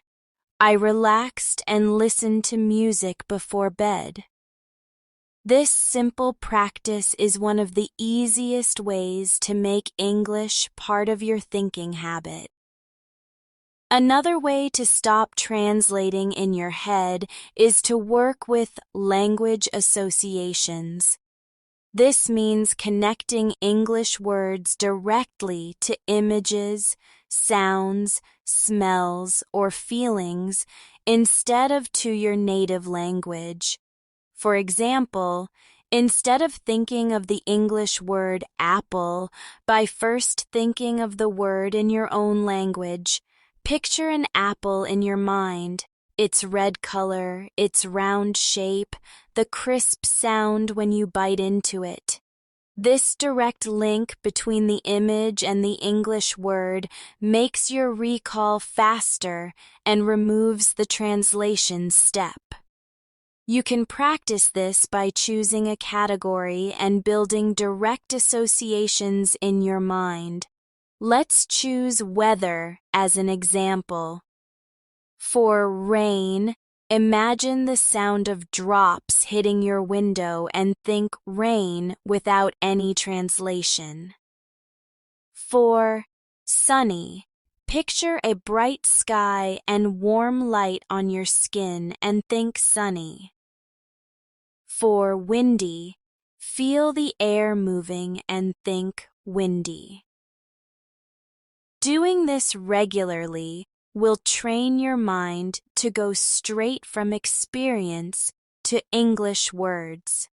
I relaxed and listened to music before bed. This simple practice is one of the easiest ways to make English part of your thinking habit. Another way to stop translating in your head is to work with language associations. This means connecting English words directly to images, sounds, smells, or feelings instead of to your native language. For example, instead of thinking of the English word apple by first thinking of the word in your own language, picture an apple in your mind, its red color, its round shape, the crisp sound when you bite into it. This direct link between the image and the English word makes your recall faster and removes the translation step. You can practice this by choosing a category and building direct associations in your mind. Let's choose weather as an example. For rain, imagine the sound of drops hitting your window and think rain without any translation. For sunny, picture a bright sky and warm light on your skin and think sunny. For windy, feel the air moving and think windy. Doing this regularly will train your mind to go straight from experience to English words.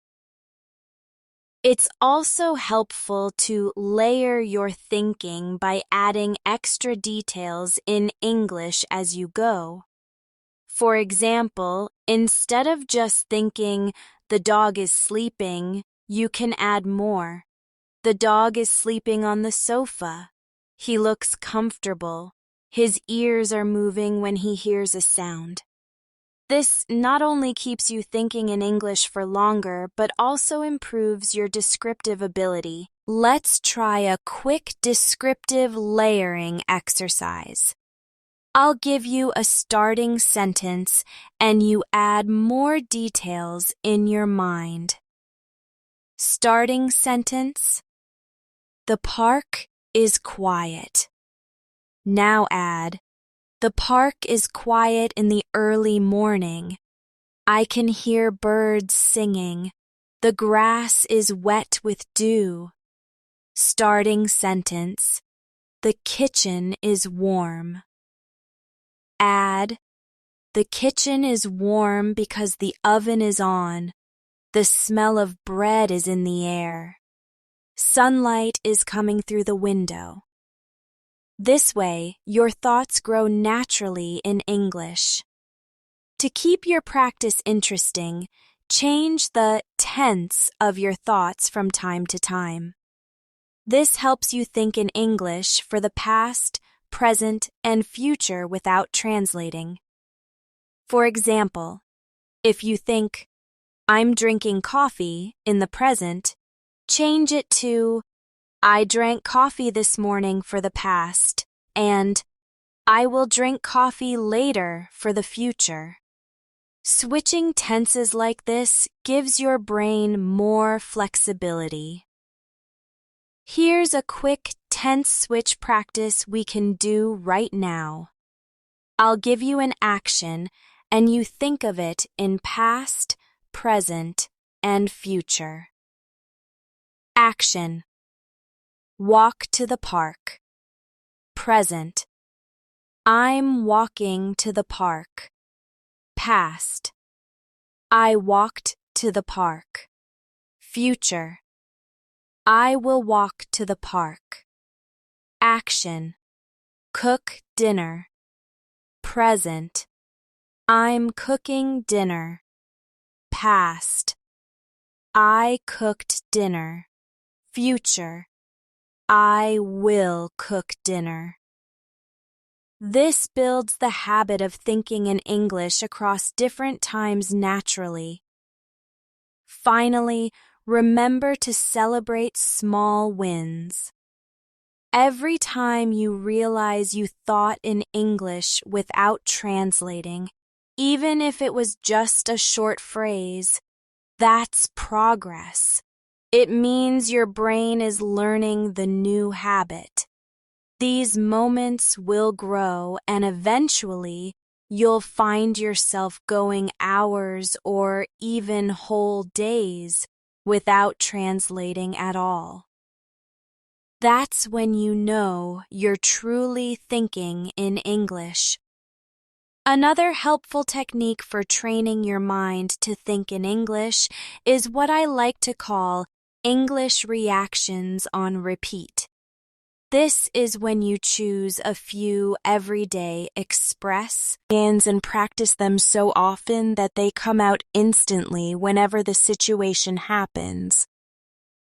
It's also helpful to layer your thinking by adding extra details in English as you go. For example, instead of just thinking, the dog is sleeping, you can add more. The dog is sleeping on the sofa. He looks comfortable. His ears are moving when he hears a sound. This not only keeps you thinking in English for longer, but also improves your descriptive ability. Let's try a quick descriptive layering exercise. I'll give you a starting sentence and you add more details in your mind. Starting sentence: the park is quiet. Now add: the park is quiet in the early morning. I can hear birds singing. The grass is wet with dew. Starting sentence: the kitchen is warm. Add: the kitchen is warm because the oven is on. The smell of bread is in the air. Sunlight is coming through the window. This way, your thoughts grow naturally in English. To keep your practice interesting, change the tense of your thoughts from time to time. This helps you think in English for the past, present, and future without translating. For example, if you think, I'm drinking coffee in the present, change it to, I drank coffee this morning for the past, and I will drink coffee later for the future. Switching tenses like this gives your brain more flexibility. Here's a quick tense switch practice we can do right now. I'll give you an action and you think of it in past, present, and future. Action: walk to the park. Present: I'm walking to the park. Past: I walked to the park. Future: I will walk to the park. Action: cook dinner. Present: I'm cooking dinner. Past: I cooked dinner. Future: I will cook dinner. This builds the habit of thinking in English across different times naturally. Finally, remember to celebrate small wins. Every time you realize you thought in English without translating, even if it was just a short phrase, that's progress. It means your brain is learning the new habit. These moments will grow and eventually you'll find yourself going hours or even whole days without translating at all. That's when you know you're truly thinking in English. Another helpful technique for training your mind to think in English is what I like to call English reactions on repeat. This is when you choose a few everyday express commands and practice them so often that they come out instantly whenever the situation happens.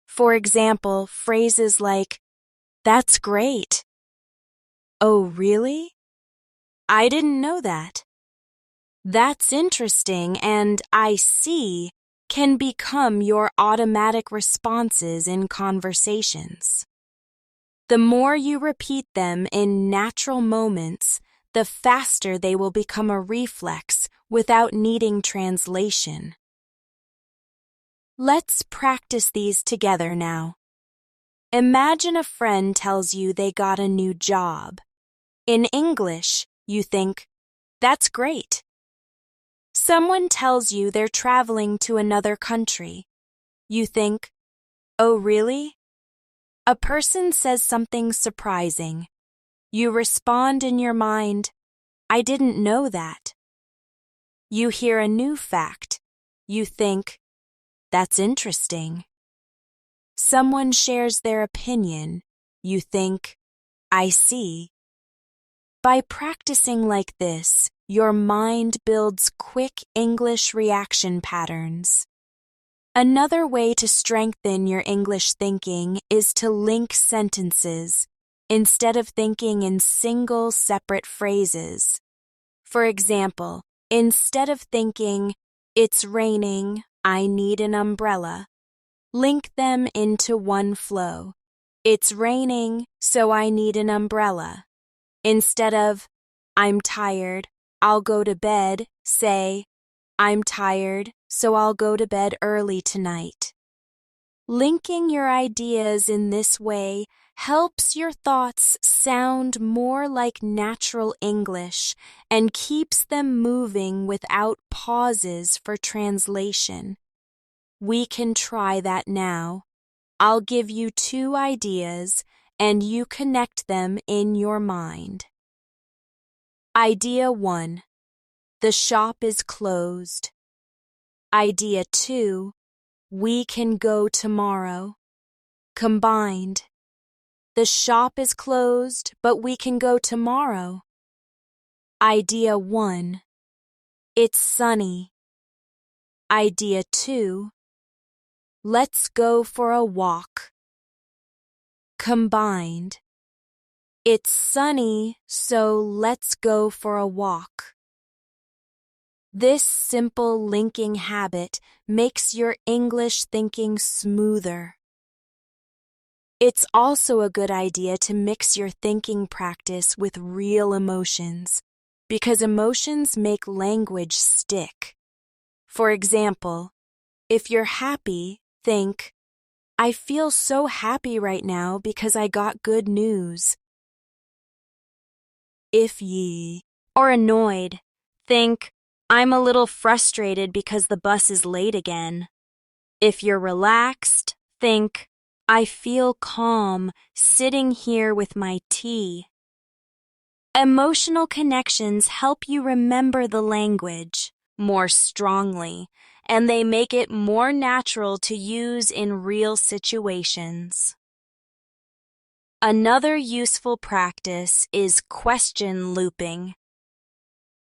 For example, phrases like, "That's great." "Oh, really? I didn't know that." "That's interesting," and "I see" can become your automatic responses in conversations. The more you repeat them in natural moments, the faster they will become a reflex without needing translation. Let's practice these together now. Imagine a friend tells you they got a new job. In English, you think, "That's great." Someone tells you they're traveling to another country. You think, "Oh, really?" A person says something surprising. You respond in your mind, "I didn't know that." You hear a new fact. You think, "That's interesting." Someone shares their opinion. You think, I see. By practicing like this, your mind builds quick English reaction patterns. Another way to strengthen your English thinking is to link sentences instead of thinking in single separate phrases. For example, instead of thinking, it's raining, I need an umbrella, link them into one flow. It's raining, so I need an umbrella. Instead of, I'm tired, I'll go to bed, say, I'm tired, so I'll go to bed early tonight. Linking your ideas in this way helps your thoughts sound more like natural English and keeps them moving without pauses for translation. We can try that now. I'll give you 2 ideas and you connect them in your mind. Idea 1. The shop is closed. Idea 2. We can go tomorrow. Combined. The shop is closed, but we can go tomorrow. Idea 1. It's sunny. Idea 2. Let's go for a walk. Combined. It's sunny, so let's go for a walk. This simple linking habit makes your English thinking smoother. It's also a good idea to mix your thinking practice with real emotions, because emotions make language stick. For example, if you're happy, think, I feel so happy right now because I got good news. If ye are annoyed, think, I'm a little frustrated because the bus is late again. If you're relaxed, think, I feel calm sitting here with my tea. Emotional connections help you remember the language more strongly, and they make it more natural to use in real situations. Another useful practice is question looping.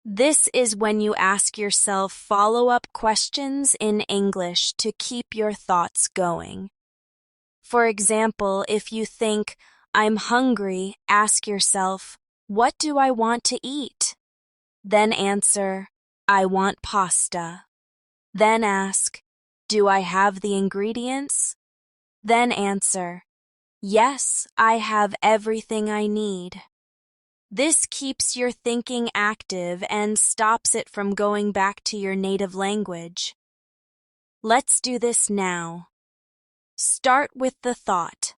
This is when you ask yourself follow-up questions in English to keep your thoughts going. For example, if you think, I'm hungry, ask yourself, what do I want to eat? Then answer, I want pasta. Then ask, do I have the ingredients? Then answer, yes, I have everything I need. This keeps your thinking active and stops it from going back to your native language. Let's do this now. Start with the thought,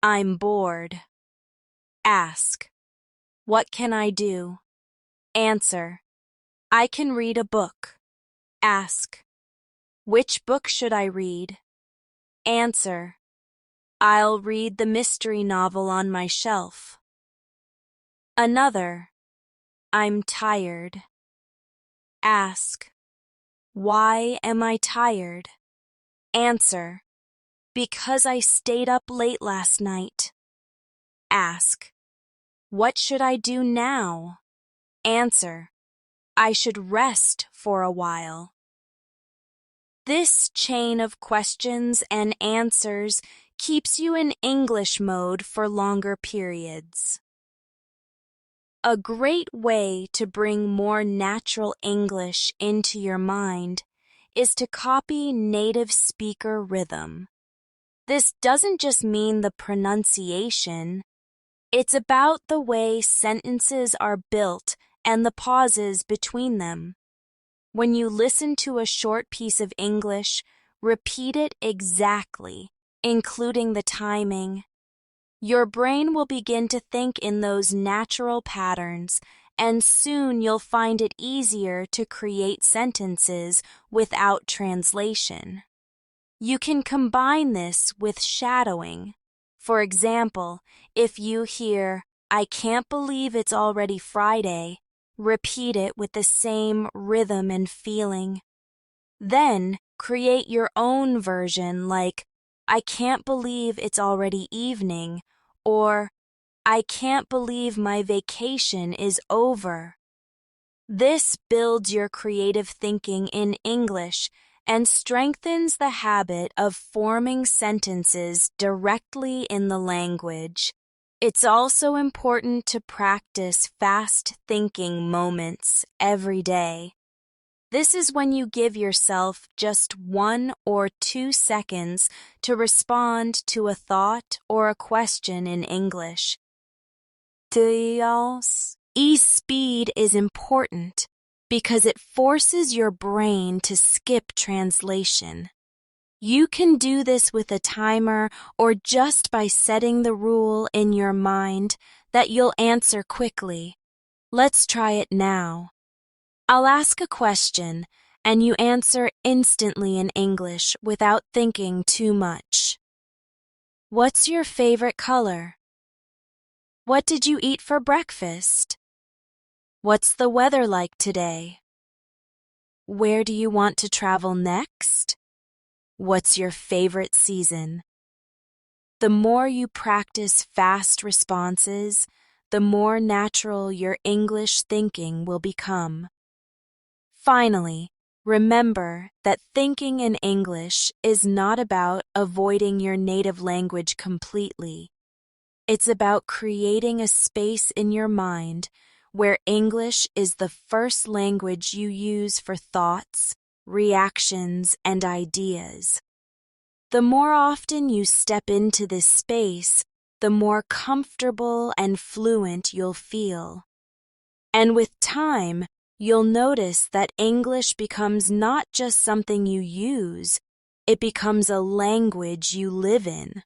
I'm bored. Ask, what can I do? Answer, I can read a book. Ask, which book should I read? Answer, I'll read the mystery novel on my shelf. Another, I'm tired. Ask, why am I tired? Answer, because I stayed up late last night. Ask, what should I do now? Answer, I should rest for a while. This chain of questions and answers keeps you in English mode for longer periods. A great way to bring more natural English into your mind is to copy native speaker rhythm. This doesn't just mean the pronunciation. It's about the way sentences are built and the pauses between them. When you listen to a short piece of English, repeat it exactly, including the timing. Your brain will begin to think in those natural patterns, and soon you'll find it easier to create sentences without translation. You can combine this with shadowing. For example, if you hear, I can't believe it's already Friday, repeat it with the same rhythm and feeling. Then create your own version like, I can't believe it's already evening, or I can't believe my vacation is over. This builds your creative thinking in English and strengthens the habit of forming sentences directly in the language. It's also important to practice fast thinking moments every day. This is when you give yourself just 1 or 2 seconds to respond to a thought or a question in English. E-speed is important because it forces your brain to skip translation. You can do this with a timer or just by setting the rule in your mind that you'll answer quickly. Let's try it now. I'll ask a question, and you answer instantly in English without thinking too much. What's your favorite color? What did you eat for breakfast? What's the weather like today? Where do you want to travel next? What's your favorite season? The more you practice fast responses, the more natural your English thinking will become. Finally, remember that thinking in English is not about avoiding your native language completely. It's about creating a space in your mind where English is the first language you use for thoughts, reactions, and ideas. The more often you step into this space, the more comfortable and fluent you'll feel. And with time, you'll notice that English becomes not just something you use, it becomes a language you live in.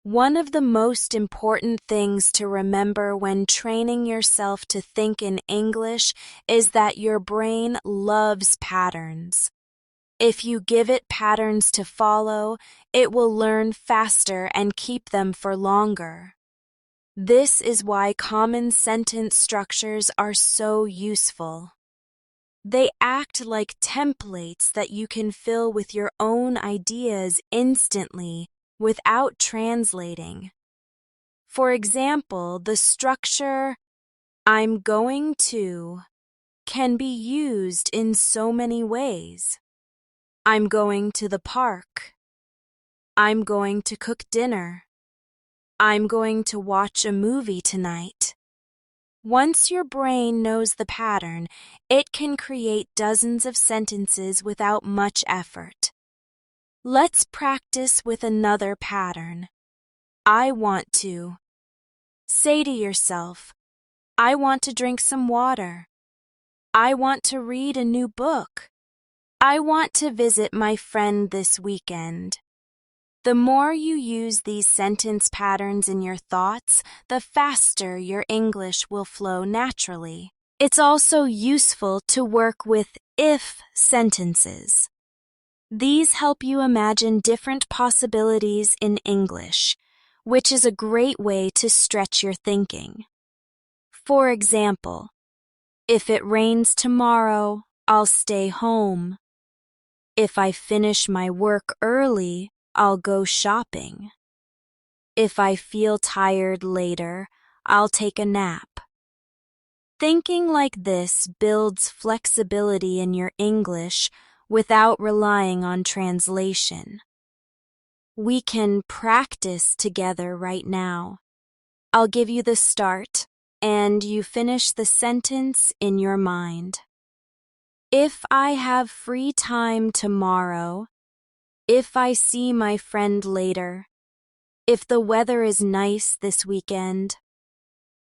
One of the most important things to remember when training yourself to think in English is that your brain loves patterns. If you give it patterns to follow, it will learn faster and keep them for longer. This is why common sentence structures are so useful. They act like templates that you can fill with your own ideas instantly without translating. For example, the structure "I'm going to" can be used in so many ways. I'm going to the park. I'm going to cook dinner. I'm going to watch a movie tonight. Once your brain knows the pattern, it can create dozens of sentences without much effort. Let's practice with another pattern. I want to. Say to yourself, I want to drink some water. I want to read a new book. I want to visit my friend this weekend. The more you use these sentence patterns in your thoughts, the faster your English will flow naturally. It's also useful to work with if sentences. These help you imagine different possibilities in English, which is a great way to stretch your thinking. For example, if it rains tomorrow, I'll stay home. If I finish my work early, I'll go shopping. If I feel tired later, I'll take a nap. Thinking like this builds flexibility in your English without relying on translation. We can practice together right now. I'll give you the start, and you finish the sentence in your mind. If I have free time tomorrow, if I see my friend later, if the weather is nice this weekend.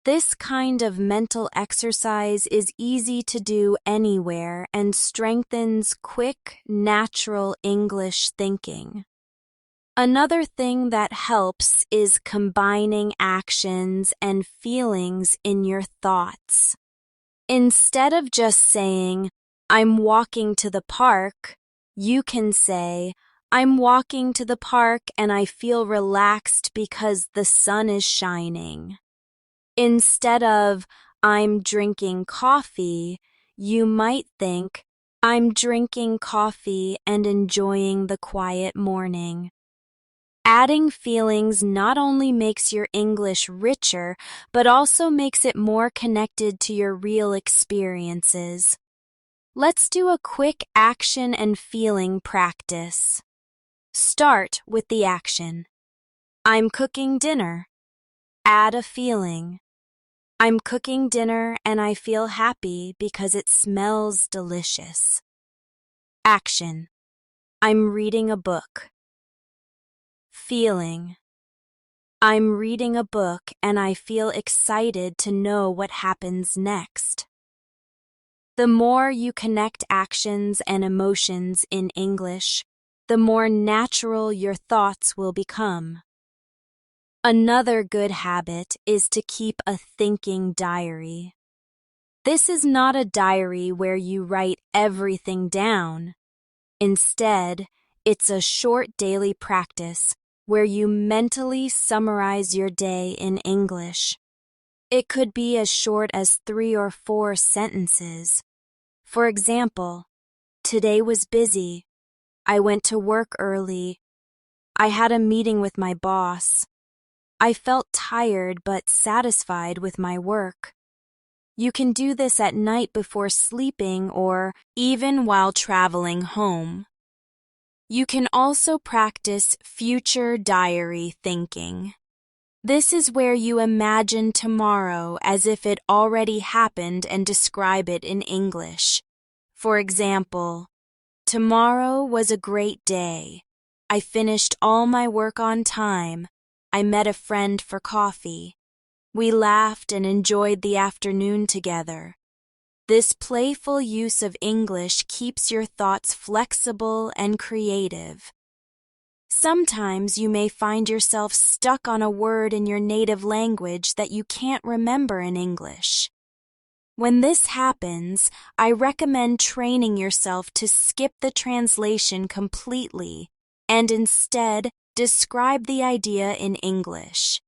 This kind of mental exercise is easy to do anywhere and strengthens quick, natural English thinking. Another thing that helps is combining actions and feelings in your thoughts. Instead of just saying, I'm walking to the park, you can say, I'm walking to the park and I feel relaxed because the sun is shining. Instead of, I'm drinking coffee, you might think, I'm drinking coffee and enjoying the quiet morning. Adding feelings not only makes your English richer, but also makes it more connected to your real experiences. Let's do a quick action and feeling practice. Start with the action. I'm cooking dinner. Add a feeling. I'm cooking dinner and I feel happy because it smells delicious. Action. I'm reading a book. Feeling. I'm reading a book and I feel excited to know what happens next. The more you connect actions and emotions in English, the more natural your thoughts will become. Another good habit is to keep a thinking diary. This is not a diary where you write everything down. Instead, it's a short daily practice where you mentally summarize your day in English. It could be as short as 3 or 4 sentences. For example, today was busy. I went to work early. I had a meeting with my boss. I felt tired but satisfied with my work. You can do this at night before sleeping or even while traveling home. You can also practice future diary thinking. This is where you imagine tomorrow as if it already happened and describe it in English. For example, tomorrow was a great day. I finished all my work on time. I met a friend for coffee. We laughed and enjoyed the afternoon together. This playful use of English keeps your thoughts flexible and creative. Sometimes you may find yourself stuck on a word in your native language that you can't remember in English. When this happens, I recommend training yourself to skip the translation completely and instead describe the idea in English.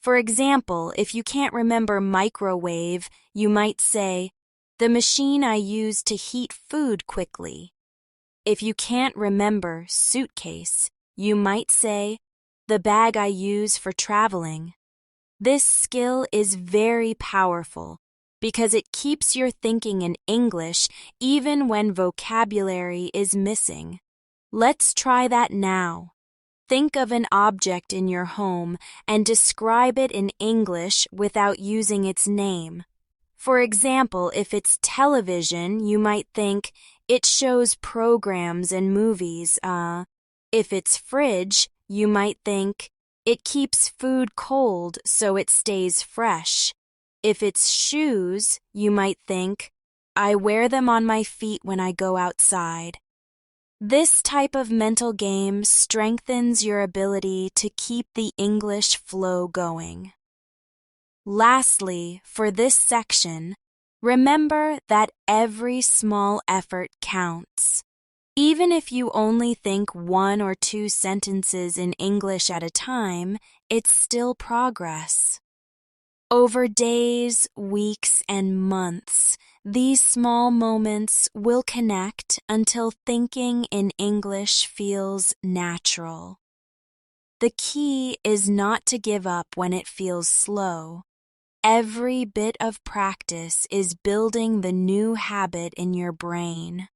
For example, if you can't remember microwave, you might say, the machine I use to heat food quickly. If you can't remember suitcase, you might say, the bag I use for traveling. This skill is very powerful because it keeps your thinking in English even when vocabulary is missing. Let's try that now. Think of an object in your home and describe it in English without using its name. For example, if it's television, you might think, it shows programs and movies. If it's fridge, you might think, it keeps food cold so it stays fresh. If it's shoes, you might think, I wear them on my feet when I go outside. This type of mental game strengthens your ability to keep the English flow going. Lastly, for this section, remember that every small effort counts. Even if you only think 1 or 2 sentences in English at a time, it's still progress. Over days, weeks, and months, these small moments will connect until thinking in English feels natural. The key is not to give up when it feels slow. Every bit of practice is building the new habit in your brain.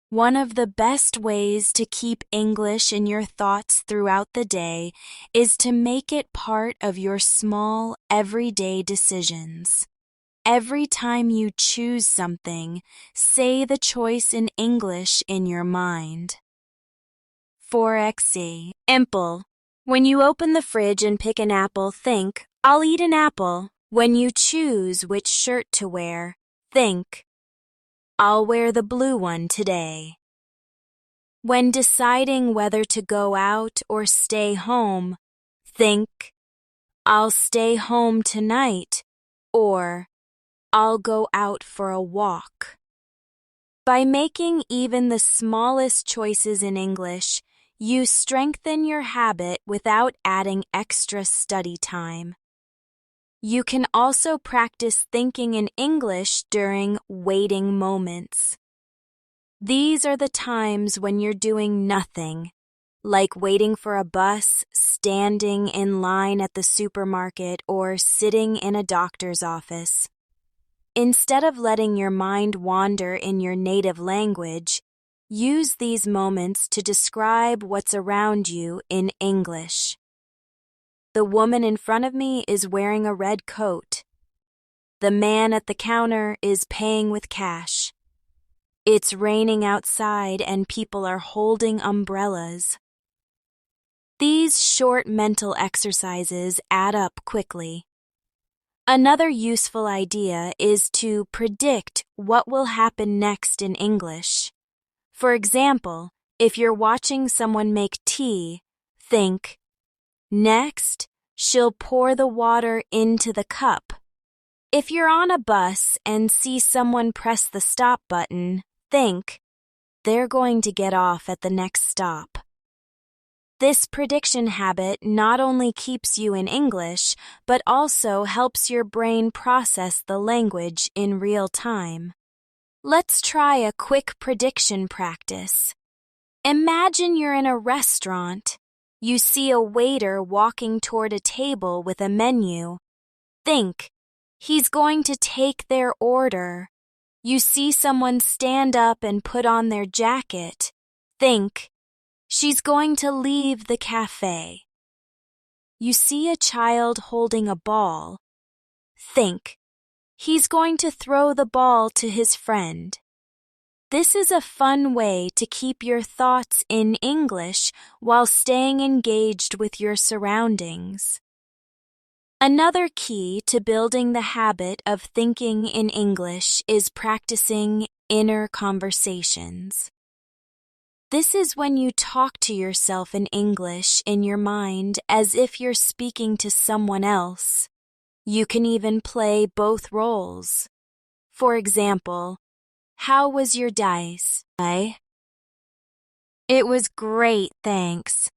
One of the best ways to keep English in your thoughts throughout the day is to make it part of your small, everyday decisions. Every time you choose something, say the choice in English in your mind. For example, when you open the fridge and pick an apple, think, I'll eat an apple. When you choose which shirt to wear, think, I'll wear the blue one today. When deciding whether to go out or stay home, think, I'll stay home tonight, or I'll go out for a walk. By making even the smallest choices in English, you strengthen your habit without adding extra study time. You can also practice thinking in English during waiting moments. These are the times when you're doing nothing. like waiting for a bus, standing in line at the supermarket, or sitting in a doctor's office. Instead of letting your mind wander in your native language, use these moments to describe what's around you in English. The woman in front of me is wearing a red coat. The man at the counter is paying with cash. It's raining outside and people are holding umbrellas. These short mental exercises add up quickly. Another useful idea is to predict what will happen next in English. For example, if you're watching someone make tea, think, "Next, she'll pour the water into the cup." If you're on a bus and see someone press the stop button, think, "They're going to get off at the next stop." This prediction habit not only keeps you in English, but also helps your brain process the language in real time. Let's try a quick prediction practice. Imagine you're in a restaurant. You see a waiter walking toward a table with a menu. Think, "He's going to take their order." You see someone stand up and put on their jacket. Think, "She's going to leave the cafe." You see a child holding a ball. Think, "He's going to throw the ball to his friend." This is a fun way to keep your thoughts in English while staying engaged with your surroundings. Another key to building the habit of thinking in English is practicing inner conversations. This is when you talk to yourself in English in your mind as if you're speaking to someone else. You can even play both roles. For example, "How was your dice?" "It was great, thanks.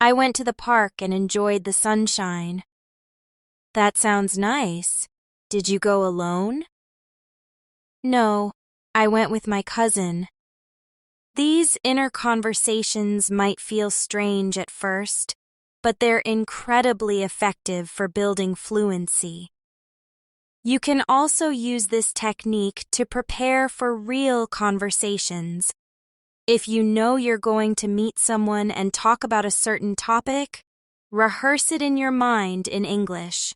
I went to the park and enjoyed the sunshine." "That sounds nice. Did you go alone?" "No, I went with my cousin." These inner conversations might feel strange at first, but they're incredibly effective for building fluency. You can also use this technique to prepare for real conversations. If you know you're going to meet someone and talk about a certain topic, rehearse it in your mind in English.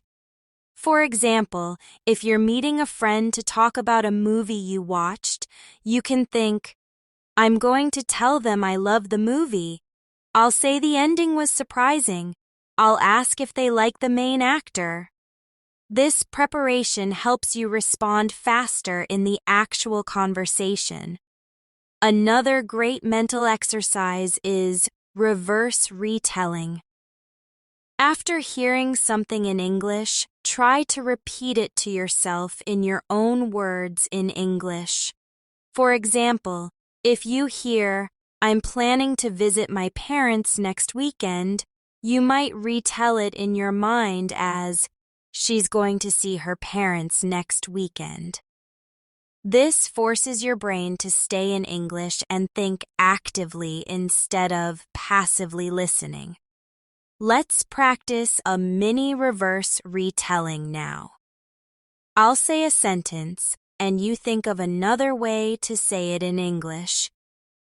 For example, if you're meeting a friend to talk about a movie you watched, you can think, "I'm going to tell them I love the movie. I'll say the ending was surprising. I'll ask if they like the main actor." This preparation helps you respond faster in the actual conversation. Another great mental exercise is reverse retelling. After hearing something in English, try to repeat it to yourself in your own words in English. For example, if you hear, "I'm planning to visit my parents next weekend," you might retell it in your mind as, "She's going to see her parents next weekend." This forces your brain to stay in English and think actively instead of passively listening. Let's practice a mini reverse retelling now. I'll say a sentence, and you think of another way to say it in English.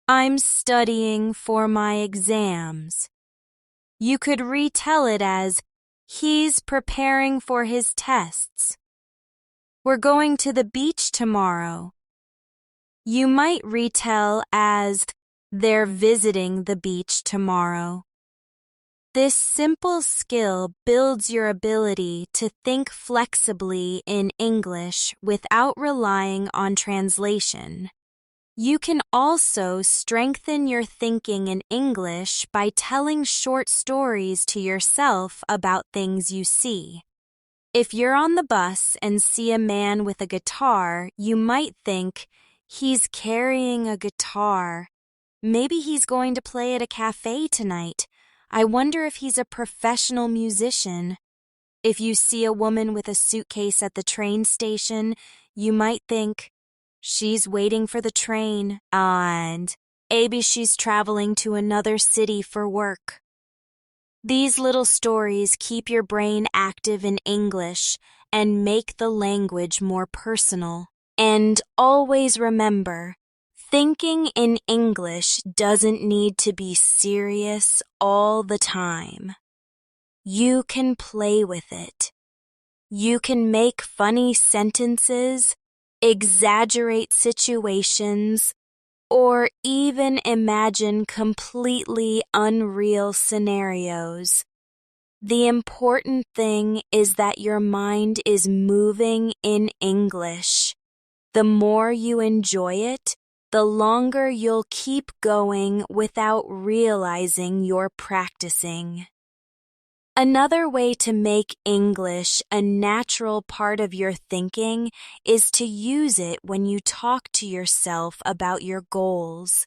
"I'm studying for my exams." You could retell it as, "He's preparing for his tests." "We're going to the beach tomorrow." You might retell as, "They're visiting the beach tomorrow." This simple skill builds your ability to think flexibly in English without relying on translation. You can also strengthen your thinking in English by telling short stories to yourself about things you see. If you're on the bus and see a man with a guitar, you might think, "He's carrying a guitar. Maybe he's going to play at a cafe tonight. I wonder if he's a professional musician." If you see a woman with a suitcase at the train station, you might think, "She's waiting for the train," and Maybe she's traveling to another city for work. These little stories keep your brain active in English and make the language more personal. And always remember, thinking in English doesn't need to be serious all the time. You can play with it. You can make funny sentences, exaggerate situations, or even imagine completely unreal scenarios. The important thing is that your mind is moving in English. The more you enjoy it, the longer you'll keep going without realizing you're practicing. Another way to make English a natural part of your thinking is to use it when you talk to yourself about your goals.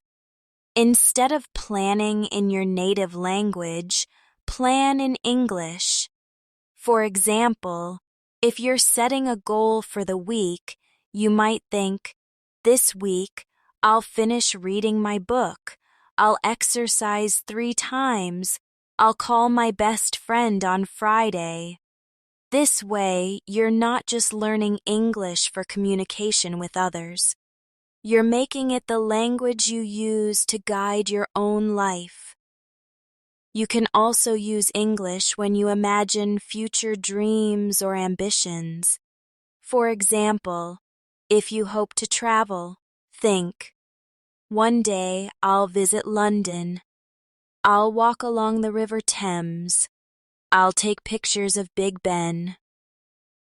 Instead of planning in your native language, plan in English. For example, if you're setting a goal for the week, you might think, this week, I'll finish reading my book. I'll exercise 3 times. I'll call my best friend on Friday. This way, you're not just learning English for communication with others. You're making it the language you use to guide your own life. You can also use English when you imagine future dreams or ambitions. For example, if you hope to travel, think, one day I'll visit London. I'll walk along the River Thames. I'll take pictures of Big Ben.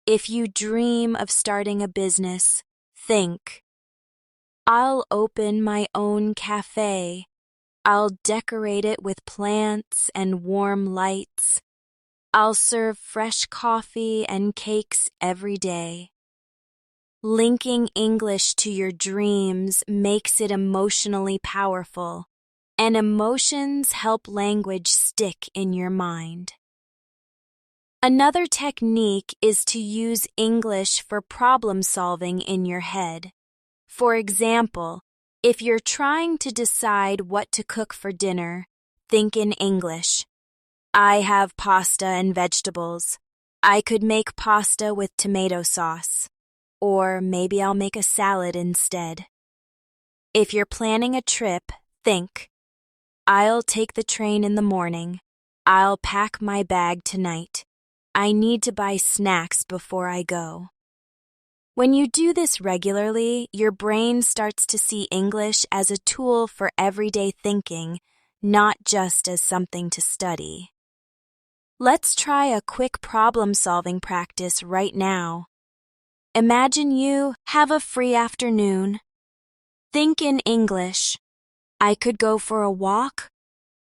If you dream of starting a business, think, I'll open my own cafe. I'll decorate it with plants and warm lights. I'll serve fresh coffee and cakes every day. Linking English to your dreams makes it emotionally powerful, and emotions help language stick in your mind. Another technique is to use English for problem solving in your head. For example, if you're trying to decide what to cook for dinner, think in English. I have pasta and vegetables. I could make pasta with tomato sauce. Or maybe I'll make a salad instead. If you're planning a trip, think, I'll take the train in the morning. I'll pack my bag tonight. I need to buy snacks before I go. When you do this regularly, your brain starts to see English as a tool for everyday thinking, not just as something to study. Let's try a quick problem-solving practice right now. Imagine you have a free afternoon. Think in English. I could go for a walk.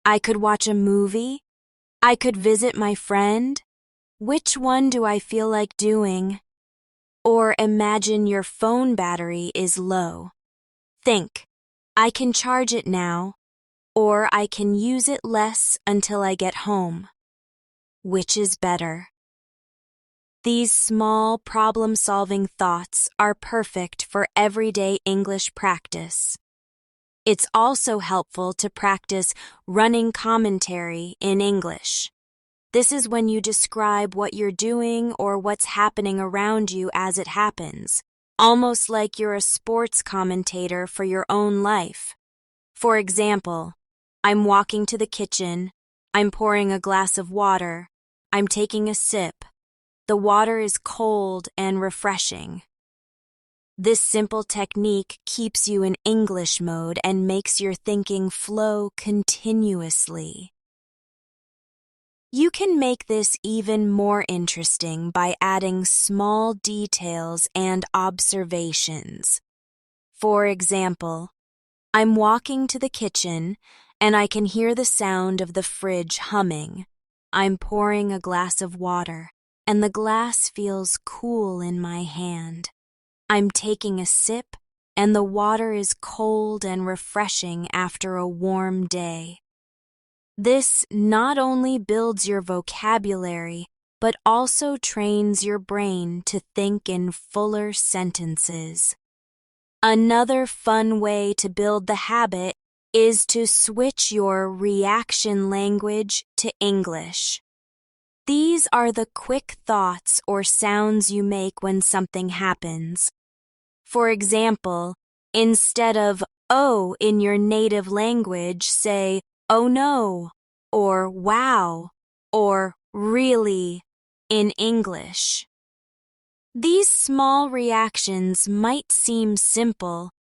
I could watch a movie. I could visit my friend. Which one do I feel like doing? Or imagine your phone battery is low. Think, I can charge it now, or I can use it less until I get home. Which is better? These small problem-solving thoughts are perfect for everyday English practice. It's also helpful to practice running commentary in English. This is when you describe what you're doing or what's happening around you as it happens, almost like you're a sports commentator for your own life. For example, I'm walking to the kitchen, I'm pouring a glass of water, I'm taking a sip. The water is cold and refreshing. This simple technique keeps you in English mode and makes your thinking flow continuously. You can make this even more interesting by adding small details and observations. For example, I'm walking to the kitchen and I can hear the sound of the fridge humming. I'm pouring a glass of water and the glass feels cool in my hand. I'm taking a sip and the water is cold and refreshing after a warm day. This not only builds your vocabulary, but also trains your brain to think in fuller sentences. Another fun way to build the habit is to switch your reaction language to English. These are the quick thoughts or sounds you make when something happens. For example, instead of "oh" in your native language, say "oh no" or "wow" or "really" in English. These small reactions might seem simple,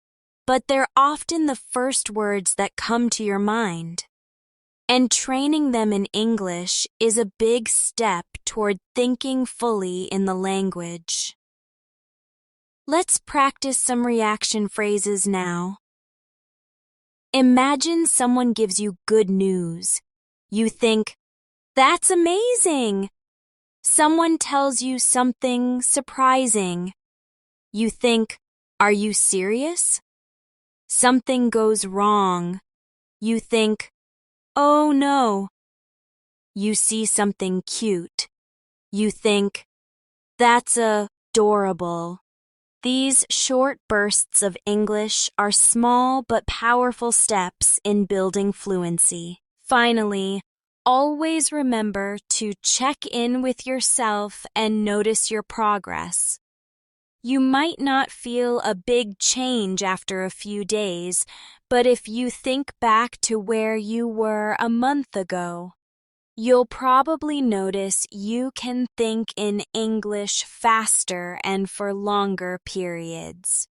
but they're often the first words that come to your mind. And training them in English is a big step toward thinking fully in the language. Let's practice some reaction phrases now. Imagine someone gives you good news. You think, "That's amazing!" Someone tells you something surprising. You think, "Are you serious?" Something goes wrong. You think, "Oh no." You see something cute. You think, "That's adorable." These short bursts of English are small but powerful steps in building fluency. Finally, always remember to check in with yourself and notice your progress. You might not feel a big change after a few days, but if you think back to where you were a month ago, you'll probably notice you can think in English faster and for longer periods.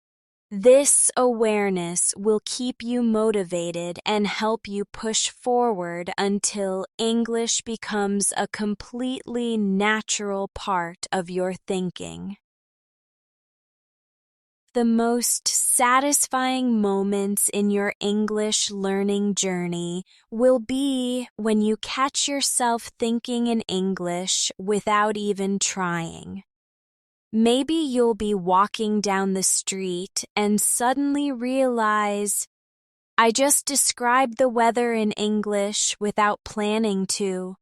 This awareness will keep you motivated and help you push forward until English becomes a completely natural part of your thinking. The most satisfying moments in your English learning journey will be when you catch yourself thinking in English without even trying. Maybe you'll be walking down the street and suddenly realize, "I just described the weather in English without planning to."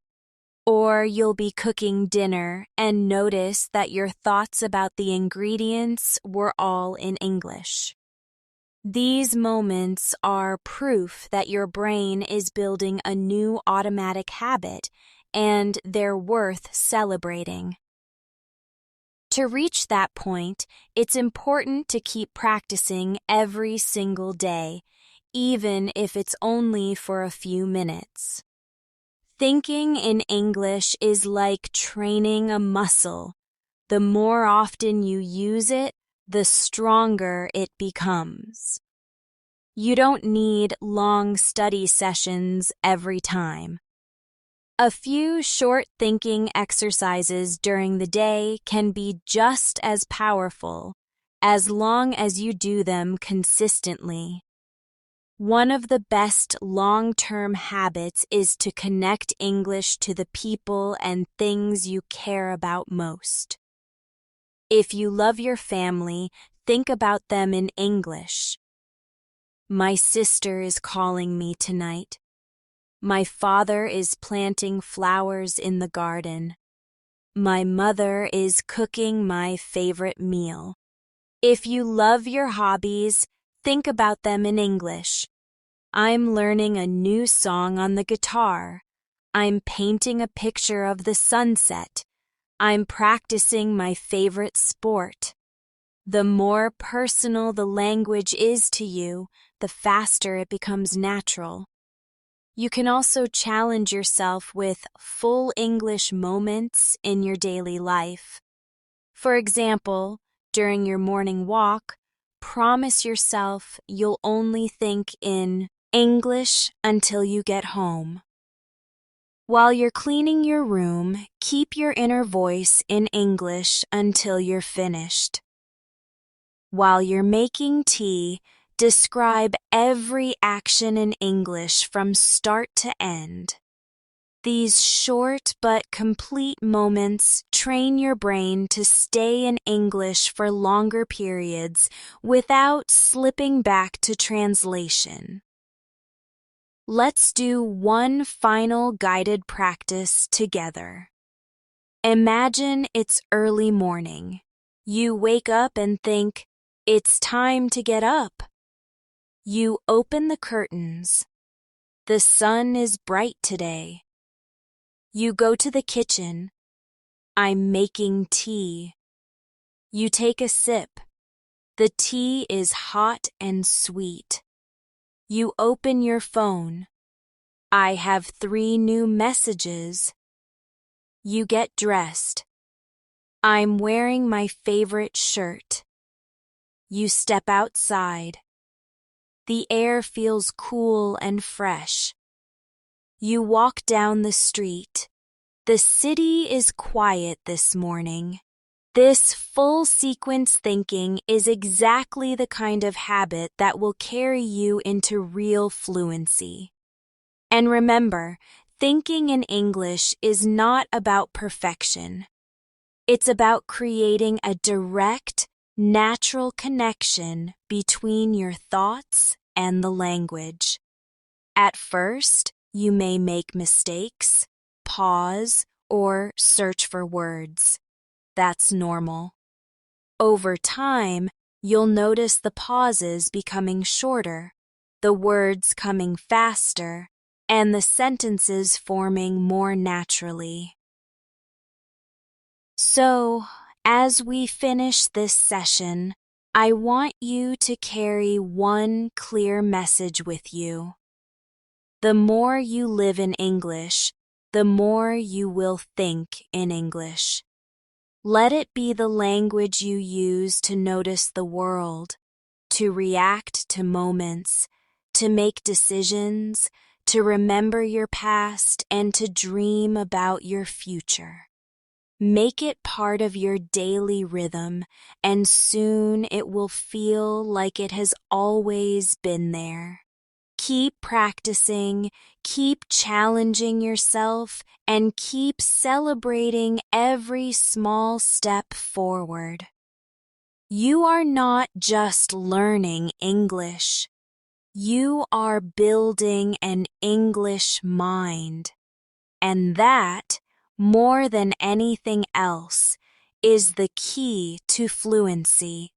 Or you'll be cooking dinner and notice that your thoughts about the ingredients were all in English. These moments are proof that your brain is building a new automatic habit, and they're worth celebrating. To reach that point, it's important to keep practicing every single day, even if it's only for a few minutes. Thinking in English is like training a muscle. The more often you use it, the stronger it becomes. You don't need long study sessions every time. A few short thinking exercises during the day can be just as powerful, as long as you do them consistently. One of the best long-term habits is to connect English to the people and things you care about most. If you love your family, think about them in English. My sister is calling me tonight. My father is planting flowers in the garden. My mother is cooking my favorite meal. If you love your hobbies, think about them in English. I'm learning a new song on the guitar. I'm painting a picture of the sunset. I'm practicing my favorite sport. The more personal the language is to you, the faster it becomes natural. You can also challenge yourself with full English moments in your daily life. For example, during your morning walk, promise yourself you'll only think in English until you get home. While you're cleaning your room, keep your inner voice in English until you're finished. While you're making tea, describe every action in English from start to end. These short but complete moments train your brain to stay in English for longer periods without slipping back to translation. Let's do one final guided practice together. Imagine it's early morning. You wake up and think, "It's time to get up." You open the curtains. The sun is bright today. You go to the kitchen. I'm making tea. You take a sip. The tea is hot and sweet. You open your phone. I have 3 new messages. You get dressed. I'm wearing my favorite shirt. You step outside. The air feels cool and fresh. You walk down the street. The city is quiet this morning. This full sequence thinking is exactly the kind of habit that will carry you into real fluency. And remember, thinking in English is not about perfection. It's about creating a direct, natural connection between your thoughts and the language. At first, you may make mistakes, pause, or search for words. That's normal. Over time, you'll notice the pauses becoming shorter, the words coming faster, and the sentences forming more naturally. So, as we finish this session, I want you to carry one clear message with you. The more you live in English, the more you will think in English. Let it be the language you use to notice the world, to react to moments, to make decisions, to remember your past, and to dream about your future. Make it part of your daily rhythm, and soon it will feel like it has always been there. Keep practicing, keep challenging yourself, and keep celebrating every small step forward. You are not just learning English. You are building an English mind. And that, more than anything else, is the key to fluency.